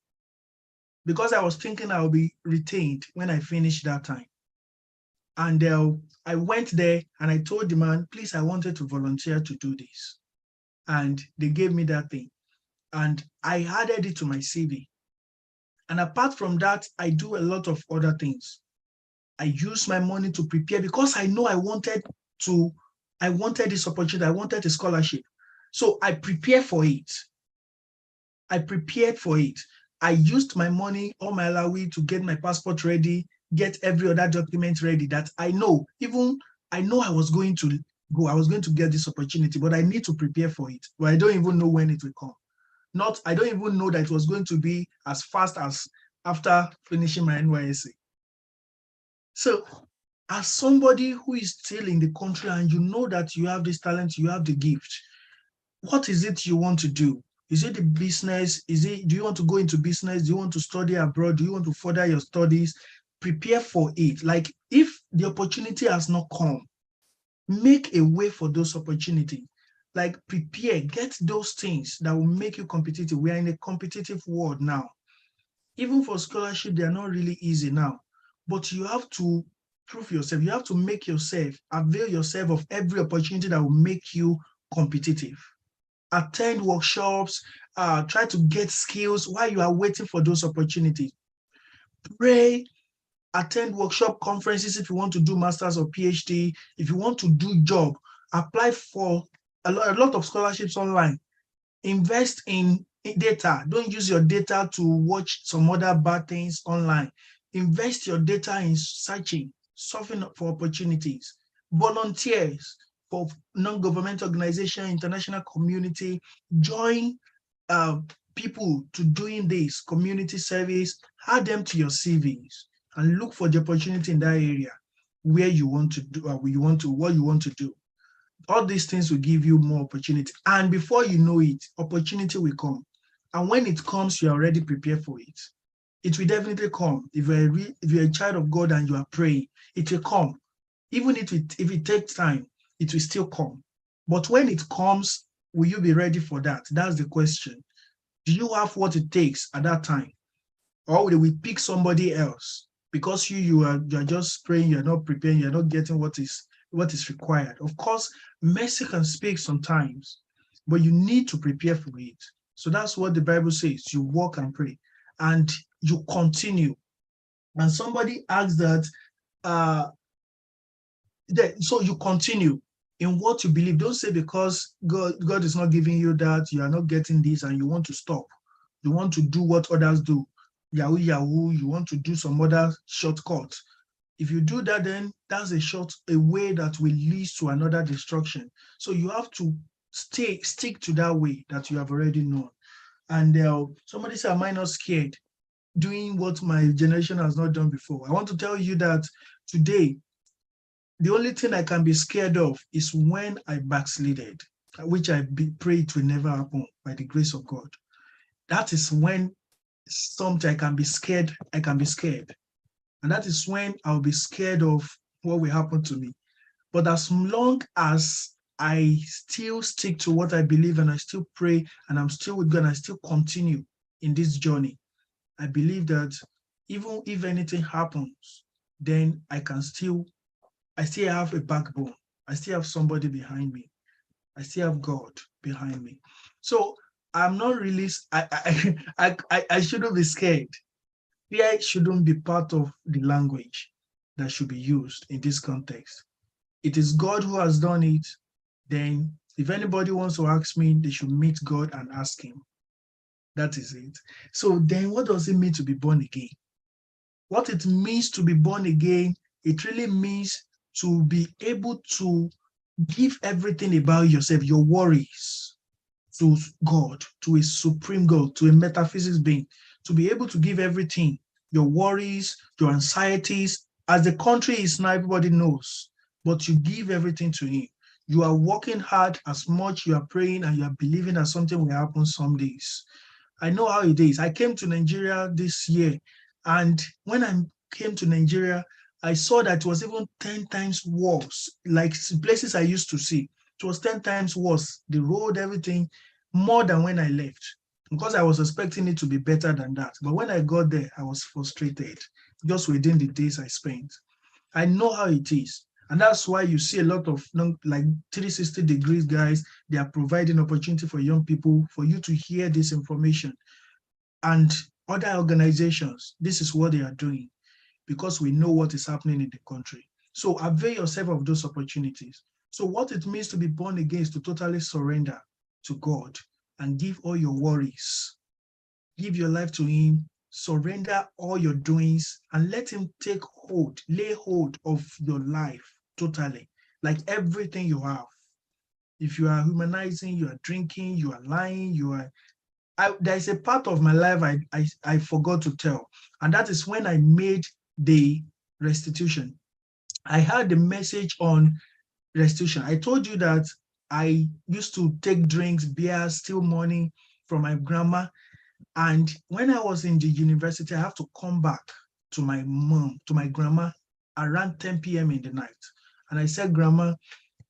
because I was thinking I'll be retained when I finished that time. And I went there and I told the man, please, I wanted to volunteer to do this. And they gave me that thing. And I added it to my CV. And apart from that, I do a lot of other things. I use my money to prepare because I know I wanted this opportunity. I wanted a scholarship. So I prepared for it. I used my money, all my allowance to get my passport ready, get every other document ready that I know. Even I know I was going to go, I was going to get this opportunity, but I need to prepare for it. But I don't even know when it will come. I don't even know that it was going to be as fast as after finishing my NYSC. So as somebody who is still in the country and you know that you have this talent, you have the gift, what is it you want to do? Is it the business? Do you want to go into business? Do you want to study abroad? Do you want to further your studies? Prepare for it. Like if the opportunity has not come, make a way for those opportunities. Like prepare, get those things that will make you competitive. We are in a competitive world now. Even for scholarship, they are not really easy now. But you have to prove yourself. You have to make yourself, avail yourself of every opportunity that will make you competitive. Attend workshops, try to get skills while you are waiting for those opportunities. Pray, attend workshop conferences if you want to do master's or PhD. If you want to do job, apply for a lot of scholarships online. Invest in data. Don't use your data to watch some other bad things online. Invest your data in searching for opportunities. Volunteers for non-government organization, international community. Join people to doing this community service. Add them to your CVs and look for the opportunity in that area where you want to do, what you want to do. All these things will give you more opportunity. And before you know it, opportunity will come. And when it comes, you are already prepared for it. It will definitely come. If you're a child of God and you are praying, it will come. Even if it takes time, it will still come. But when it comes, will you be ready for that? That's the question. Do you have what it takes at that time? Or will we pick somebody else? Because you are just praying, you're not preparing, you're not getting what is required. Of course, mercy can speak sometimes, but you need to prepare for it. So that's what the Bible says. You walk and pray and you continue. And somebody asked that, so you continue in what you believe. Don't say because God is not giving you that, you are not getting this and you want to stop. You want to do what others do. Yahoo, you want to do some other shortcut. If you do that, then that's a way that will lead to another destruction. So you have to stick to that way that you have already known. And somebody said, am I not scared doing what my generation has not done before? I want to tell you that today, the only thing I can be scared of is when I backslided, which I pray it will never happen by the grace of God. That is when something I can be scared. And that is when I'll be scared of what will happen to me. But as long as I still stick to what I believe and I still pray and I'm still with God and I still continue in this journey, I believe that even if anything happens, then I still have a backbone. I still have somebody behind me. I still have God behind me. So I'm not really, I shouldn't be scared. Fear shouldn't be part of the language that should be used in this context. It is God who has done it. Then if anybody wants to ask me, they should meet God and ask him. That is it. So then what does it mean to be born again? What it means to be born again, it really means to be able to give everything about yourself, your worries, to God, to a supreme God, to a metaphysics being, to be able to give everything, your worries, your anxieties. As the country is now, everybody knows, but you give everything to him. You are working hard as much, you are praying and you are believing that something will happen some days. I know how it is. I came to Nigeria this year, and when I came to Nigeria, I saw that it was even 10 times worse, like places I used to see. It was 10 times worse, the road, everything, more than when I left. because I was expecting it to be better than that. But when I got there, I was frustrated just within the days I spent. I know how it is. And that's why you see a lot of like 360 degrees guys, they are providing opportunity for young people for you to hear this information. And other organizations, this is what they are doing because we know what is happening in the country. So avail yourself of those opportunities. So what it means to be born again is to totally surrender to God and give all your worries, give your life to him, surrender all your doings, and let him take hold, lay hold of your life totally, like everything you have. If you are humanizing, you are drinking, you are lying, there's a part of my life I forgot to tell, and that is when I made the restitution. I had the message on restitution. I told you that I used to take drinks, beer, steal money from my grandma. And when I was in the university, I have to come back to my mom, to my grandma around 10 p.m. in the night. And I said, Grandma,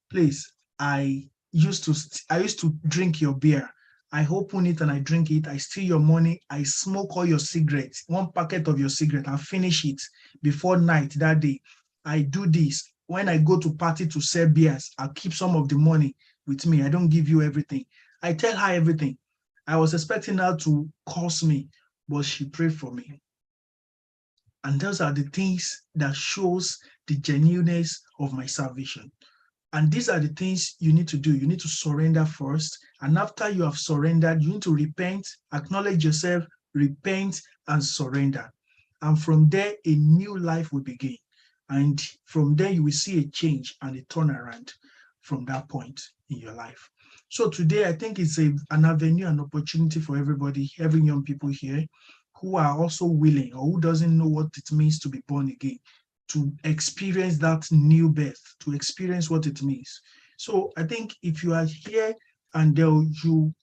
please, I used to drink your beer. I open it and I drink it. I steal your money. I smoke all your cigarettes, one packet of your cigarette. I finish it before night that day. I do this. When I go to party to sell beers, I'll keep some of the money with me. I don't give you everything. I tell her everything. I was expecting her to curse me, but she prayed for me. And those are the things that shows the genuineness of my salvation. And these are the things you need to do. You need to surrender first. And after you have surrendered, you need to repent, acknowledge yourself, repent, and surrender. And from there, a new life will begin. And from there, you will see a change and a turnaround from that point in your life. So today, I think it's an avenue, an opportunity for everybody, every young people here who are also willing or who doesn't know what it means to be born again, to experience that new birth, to experience what it means. So I think if you are here and you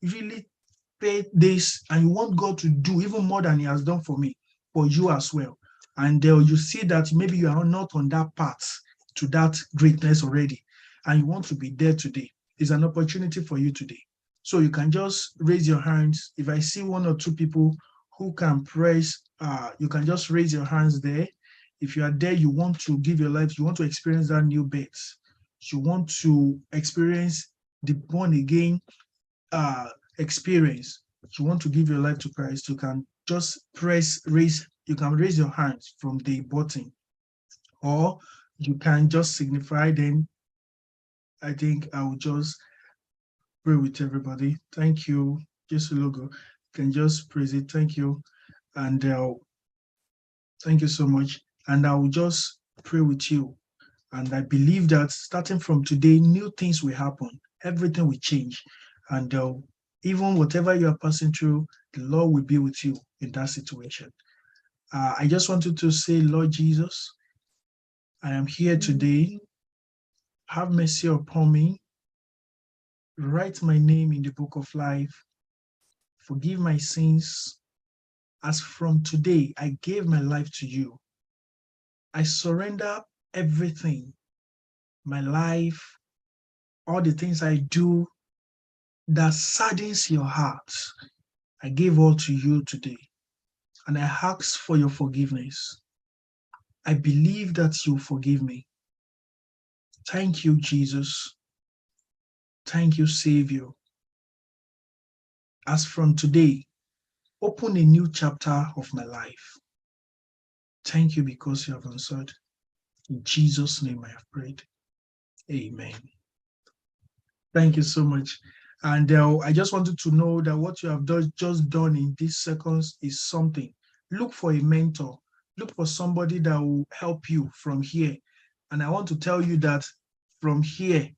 really pay this and you want God to do even more than he has done for me, for you as well, and you see that maybe you are not on that path to that greatness already, and you want to be there today, it's an opportunity for you today. So you can just raise your hands. If I see one or two people who can press, you can just raise your hands there. If you are there, you want to give your life, you want to experience that new birth, you want to experience the born again experience, you want to give your life to Christ, you can just you can raise your hands from the button, or you can just signify. Then I think I will just pray with everybody. Thank you. Just a logo. You can just praise it. Thank you. And thank you so much. And I will just pray with you. And I believe that starting from today, new things will happen. Everything will change. And even whatever you are passing through, the Lord will be with you in that situation. I just wanted to say, Lord Jesus, I am here today. Have mercy upon me. Write my name in the book of life. Forgive my sins. As from today, I gave my life to you. I surrender everything, my life, all the things I do that saddens your heart. I give all to you today, and I ask for your forgiveness. I believe that you forgive me. Thank you, Jesus. Thank you, Savior. As from today, open a new chapter of my life. Thank you because you have answered. In Jesus' name I have prayed. Amen. Thank you so much. And I just wanted to know that what you have just done in these seconds is something. Look for a mentor. Look for somebody that will help you from here. And I want to tell you that from here,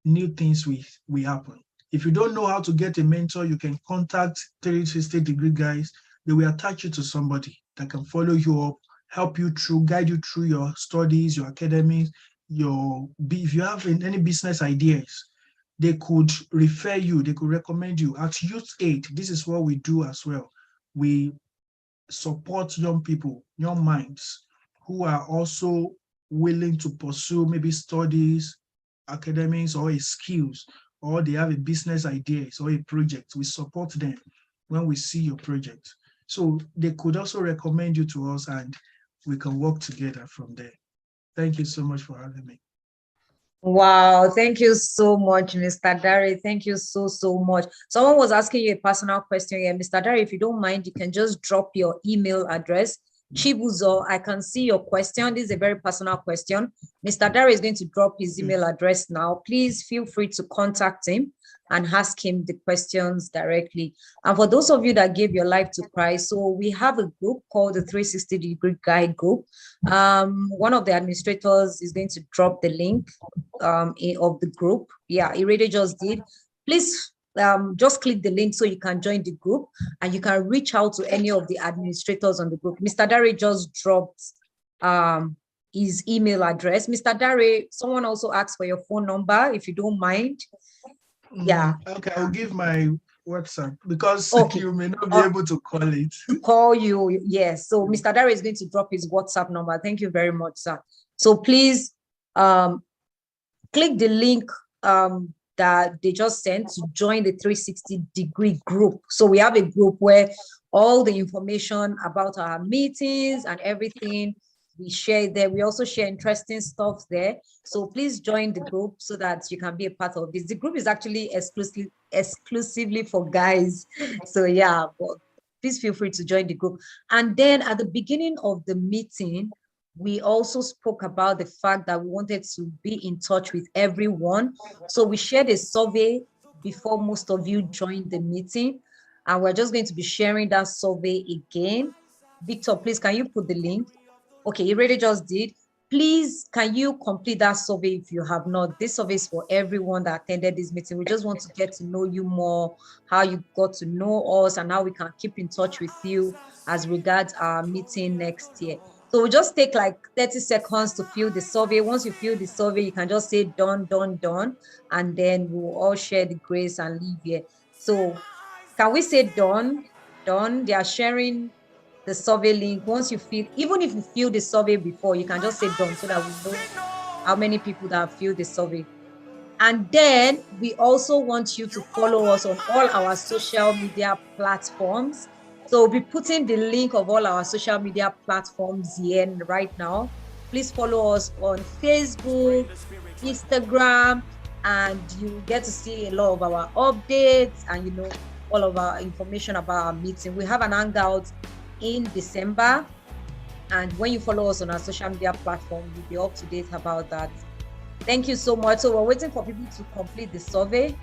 new things will happen. If you don't know how to get a mentor, you can contact 360 Degree Guys. They will attach you to somebody that can follow you up, help you through, guide you through your studies, your academics, if you have any business ideas, they could refer you, they could recommend you. At YouthAid, this is what we do as well. We support young people, young minds who are also willing to pursue maybe studies, academics, or skills, or they have a business ideas or a project. We support them when we see your project. So they could also recommend you to us and we can work together from there. Thank you so much for having me. Wow, thank you so much, Mr. Dari. Thank you so much. Someone was asking you a personal question here. Mr. Dari, if you don't mind, you can just drop your email address. Chibuzo, I can see your question. This is a very personal question. Mr. Dari is going to drop his email address now. Please feel free to contact him and ask him the questions directly. And for those of you that gave your life to Christ, so we have a group called the 360-degree Guide Group. One of the administrators is going to drop the link of the group. Yeah, he really just did. Please just click the link so you can join the group and you can reach out to any of the administrators on the group. Mr. Dari just dropped his email address. Mr. Dari, someone also asked for your phone number, if you don't mind. Yeah. Okay, I'll give my WhatsApp because you may not be able to call it. Call you, yes. So Mr. Dari is going to drop his WhatsApp number. Thank you very much, sir. So please click the link that they just sent to join the 360-degree group. So we have a group where all the information about our meetings and everything we share there. We also share interesting stuff there. So please join the group so that you can be a part of this. The group is actually exclusively for guys. So yeah, but please feel free to join the group. And then at the beginning of the meeting, we also spoke about the fact that we wanted to be in touch with everyone. So we shared a survey before most of you joined the meeting. And we're just going to be sharing that survey again. Victor, please, can you put the link? Okay, you really just did. Please, can you complete that survey if you have not? This survey is for everyone that attended this meeting. We just want to get to know you more, how you got to know us, and how we can keep in touch with you as regards our meeting next year. So we'll just take like 30 seconds to fill the survey. Once you fill the survey, you can just say done, done, done, and then we'll all share the grace and leave here. So can we say done, done? They are sharing the survey link. Once you fill, even if you fill the survey before, you can just say done so that we know how many people that have filled the survey. And then we also want you to follow us on all our social media platforms. So we'll be putting the link of all our social media platforms here right now. Please follow us on Facebook, Instagram, and you get to see a lot of our updates and all of our information about our meeting. We have an hangout in December, and when you follow us on our social media platform, you'll be up to date about that. Thank you so much. So we're waiting for people to complete the survey.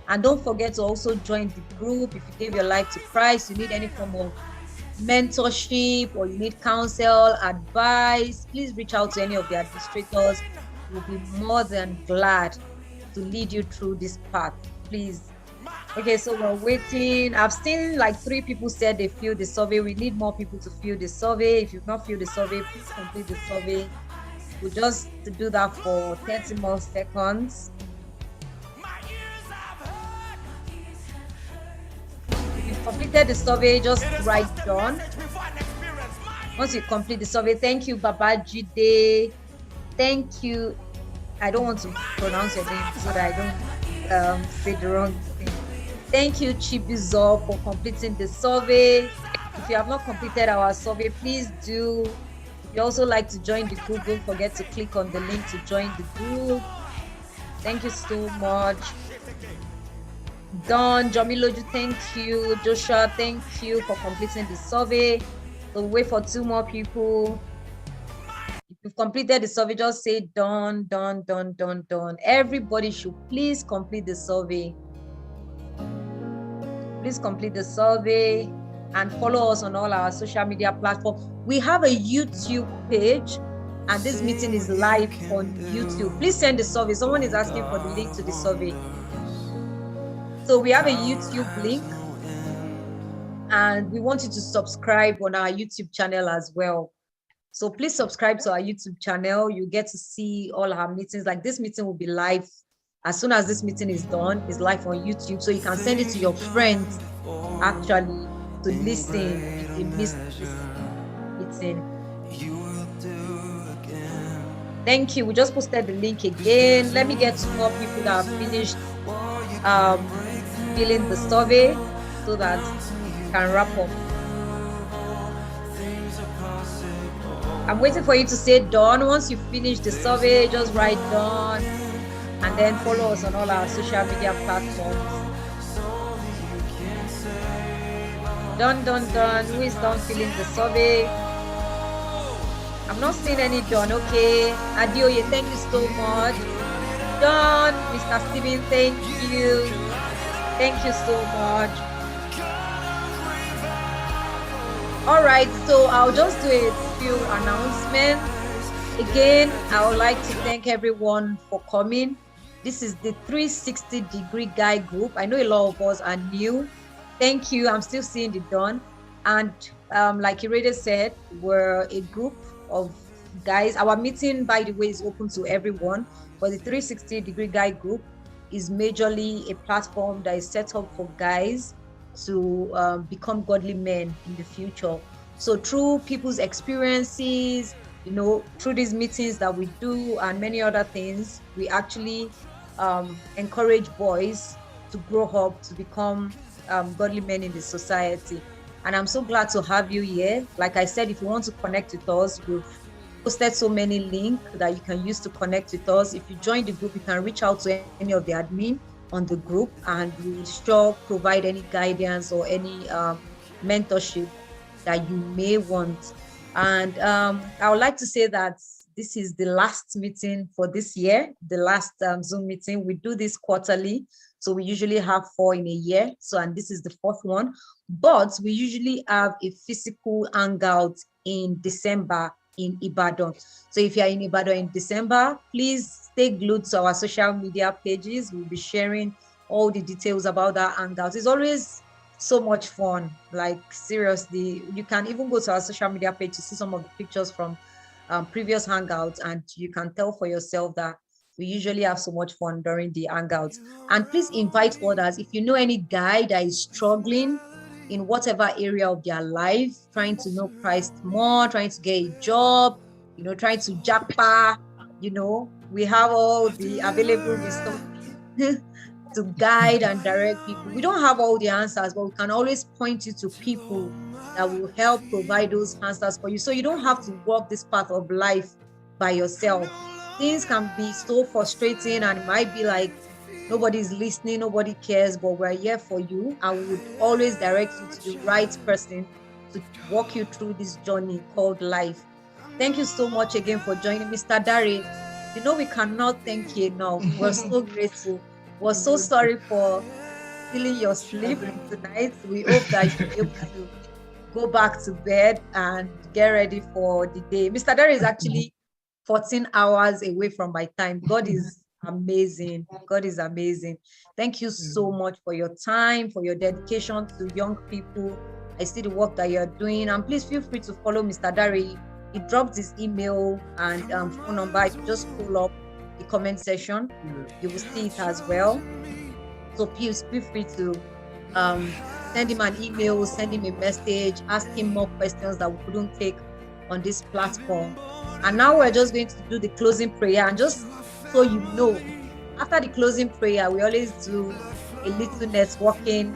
And don't forget to also join the group. If you gave your life to Christ, you need any form of mentorship or you need counsel, advice, please reach out to any of the administrators. We'll be more than glad to lead you through this path, please. Okay, so we're waiting. I've seen like 3 people said they filled the survey. We need more people to fill the survey. If you've not filled the survey, please complete the survey. We'll just do that for 30 more seconds. If you've completed the survey, just write done. Once you complete the survey, thank you, Babajide. Thank you. I don't want to pronounce your name so that I don't say the wrong thing. Thank you, Chibizo, for completing the survey. If you have not completed our survey, please do. If you also like to join the group, don't forget to click on the link to join the group. Thank you so much. Don, Jomiloju, thank you. Joshua, thank you for completing the survey. We'll wait for 2 more people. If you've completed the survey, just say done, done, done, done, done. Everybody should please complete the survey. Please complete the survey and follow us on all our social media platforms. We have a YouTube page and this meeting is live on YouTube. Please send the survey. Someone is asking for the link to the survey. So we have a YouTube link and we want you to subscribe on our YouTube channel as well. So please subscribe to our YouTube channel. You get to see all our meetings. Like this meeting will be live. As soon as this meeting is done, it's live on YouTube. So you can send it to your friends actually to listen if you missed this meeting. Thank you. We just posted the link again. Let me get 2 more people that have finished fill in the survey so that we can wrap up. I'm waiting for you to say done. Once you finish the survey, just write done and then follow us on all our social media platforms. Done. Who is done filling the survey? I'm not seeing any done. Okay. Adioye, thank you so much. Done. Mr. Steven, thank you. Thank you so much. All right, so I'll just do a few announcements. Again, I would like to thank everyone for coming. This is the 360-degree guy group. I know a lot of us are new. Thank you. I'm still seeing it done. And like Irede said, we're a group of guys. Our meeting, by the way, is open to everyone. But the 360-degree guy group is majorly a platform that is set up for guys to become godly men in the future. So through people's experiences, you know, through these meetings that we do and many other things, we actually encourage boys to grow up to become godly men in the society. And I'm so glad to have you here. Like I said, if you want to connect with us, we've posted so many links that you can use to connect with us. If you join the group, you can reach out to any of the admin on the group, and we will sure provide any guidance or any mentorship that you may want. And I would like to say that this is the last meeting for this year, the last Zoom meeting. We do this quarterly, so we usually have 4 in a year. So, and this is the 4th one, but we usually have a physical hangout in December in Ibadan. So if you're in Ibadan in December, please stay glued to our social media pages. We'll be sharing all the details about that hangout. It's always so much fun. Like seriously, you can even go to our social media page to see some of the pictures from previous hangouts, and you can tell for yourself that we usually have so much fun during the hangouts. And please invite others. If you know any guy that is struggling in whatever area of their life, trying to know Christ more, trying to get a job, you know, trying to japa, you know, we have all the available resources to guide and direct people. We don't have all the answers, but we can always point you to people that will help provide those answers for you. So you don't have to walk this path of life by yourself. Things can be so frustrating, and it might be like nobody's listening, nobody cares, but we're here for you, and we would always direct you to the right person to walk you through this journey called life. Thank you so much again for joining, Mr. Dari. You know, we cannot thank you enough. We're so grateful. We're so sorry for stealing your sleep tonight. We hope that you'll be able to go back to bed and get ready for the day. Mr. Dari is actually 14 hours away from my time. God is amazing. God is amazing. Thank you so much for your time, for your dedication to young people. I see the work that you're doing, and please feel free to follow Mr. Dari. He dropped his email and phone number. If you just pull up the comment section, you will see it as well. So please feel free to send him an email, send him a message, ask him more questions that we couldn't take on this platform. And now we're just going to do the closing prayer. And just so you know, after the closing prayer, we always do a little networking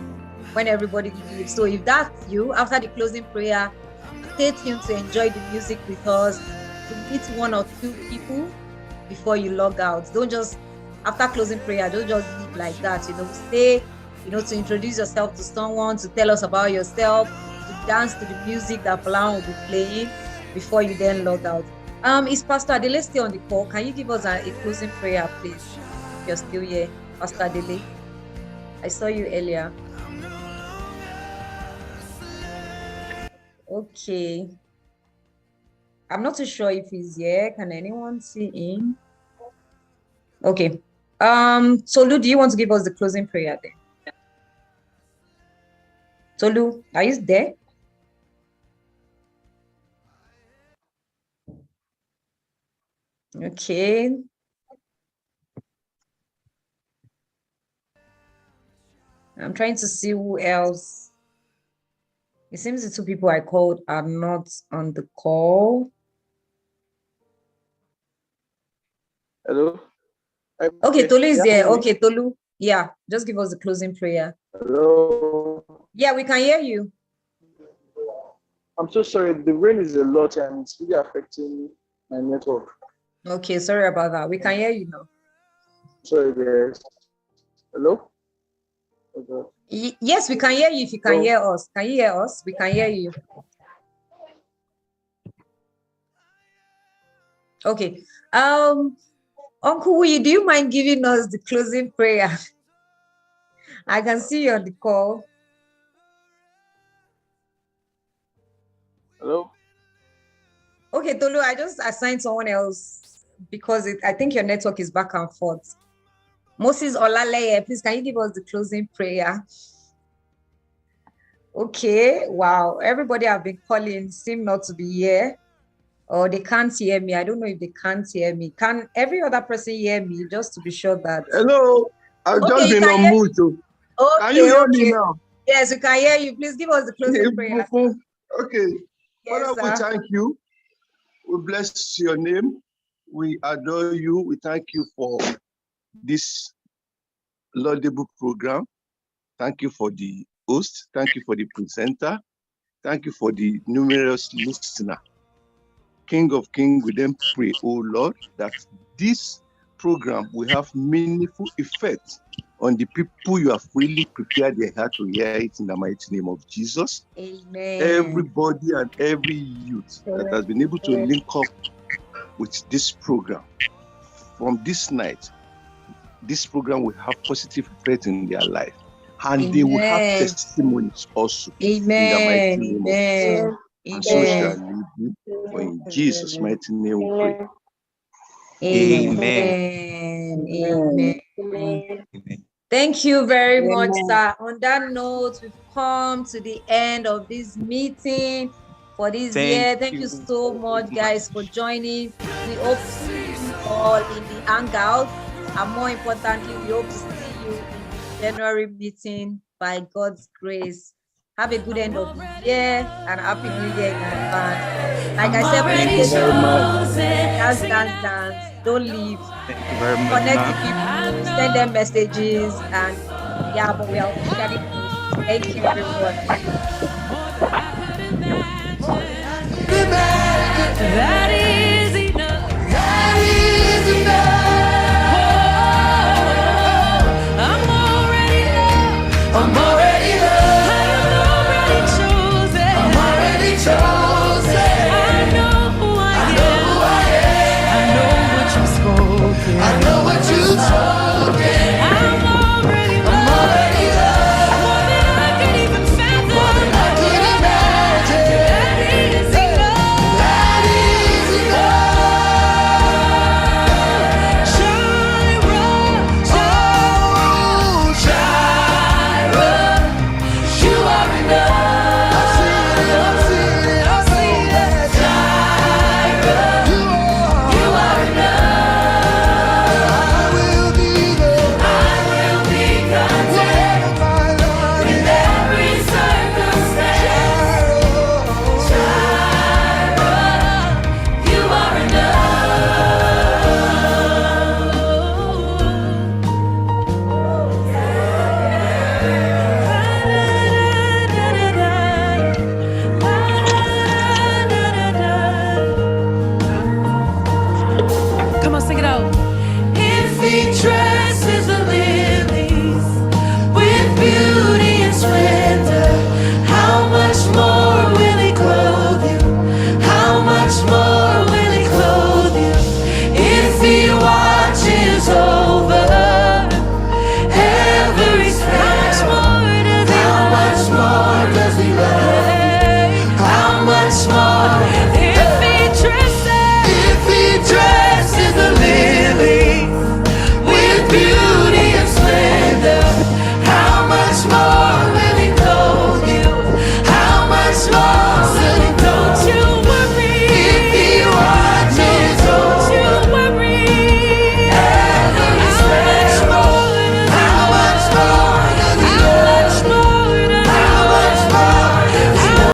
when everybody leaves. So if that's you, after the closing prayer, stay tuned to enjoy the music with us, to meet 1 or 2 people before you log out. Don't just, after closing prayer, don't just leave like that. You know, stay, you know, to introduce yourself to someone, to tell us about yourself, to dance to the music that Palan will be playing before you then log out. Is Pastor Adele still on the call? Can you give us a closing prayer, please? If you're still here, Pastor Adele. I saw you earlier. Okay. I'm not too sure if he's here. Can anyone see him? Okay. Tolu, do you want to give us the closing prayer then? Tolu, are you there? Okay. I'm trying to see who else. It seems the 2 people I called are not on the call. Hello? Okay, Tolu is there. Okay, Tolu, Yeah, just give us the closing prayer. Hello. Yeah, we can hear you. I'm so sorry. The rain is a lot and it's really affecting my network. Okay, sorry about that. We can hear you now. Sorry, guys. Hello? Okay. Yes, we can hear you if you can hear us. Can you hear us? We can hear you. Okay. Uncle Wuyi, do you mind giving us the closing prayer? I can see you on the call. Hello? Okay, Tolu, I just assigned someone else because I think your network is back and forth. Moses Olaleye, please, can you give us the closing prayer? Okay, wow. Everybody have been calling seem not to be here, or they can't hear me. I don't know if they can't hear me. Can every other person hear me, just to be sure that? Hello, I've just been on mute. Can you hear me now? Yes, we can hear you. Please give us the closing prayer. Okay. Yes, Father, we thank you. We bless your name. We adore you. We thank you for this laudable program. Thank you for the host. Thank you for the presenter. Thank you for the numerous listener. King of Kings, we then pray, oh Lord, that this program will have meaningful effect on the people you have really prepared their heart to hear it in the mighty name of Jesus. Amen. Everybody and every youth that has been able to link up with this program from this night, this program will have positive effect in their life, and they will have testimonies also. Amen. In the mighty name of Jesus. And so shall it be. For in Jesus' mighty name we pray. Amen. Amen. Thank you very much, sir. On that note, we've come to the end of this meeting for this year. Thank you so much, guys, for joining. We hope to see you all in the hangout. And more importantly, we hope to see you in the January meeting by God's grace. Have a good end of the year and Happy New Year in advance. Like I said, please dance. Don't leave. Thank you very much. Connect with people, send them messages, and yeah, but we are officially closed. Thank you, everyone.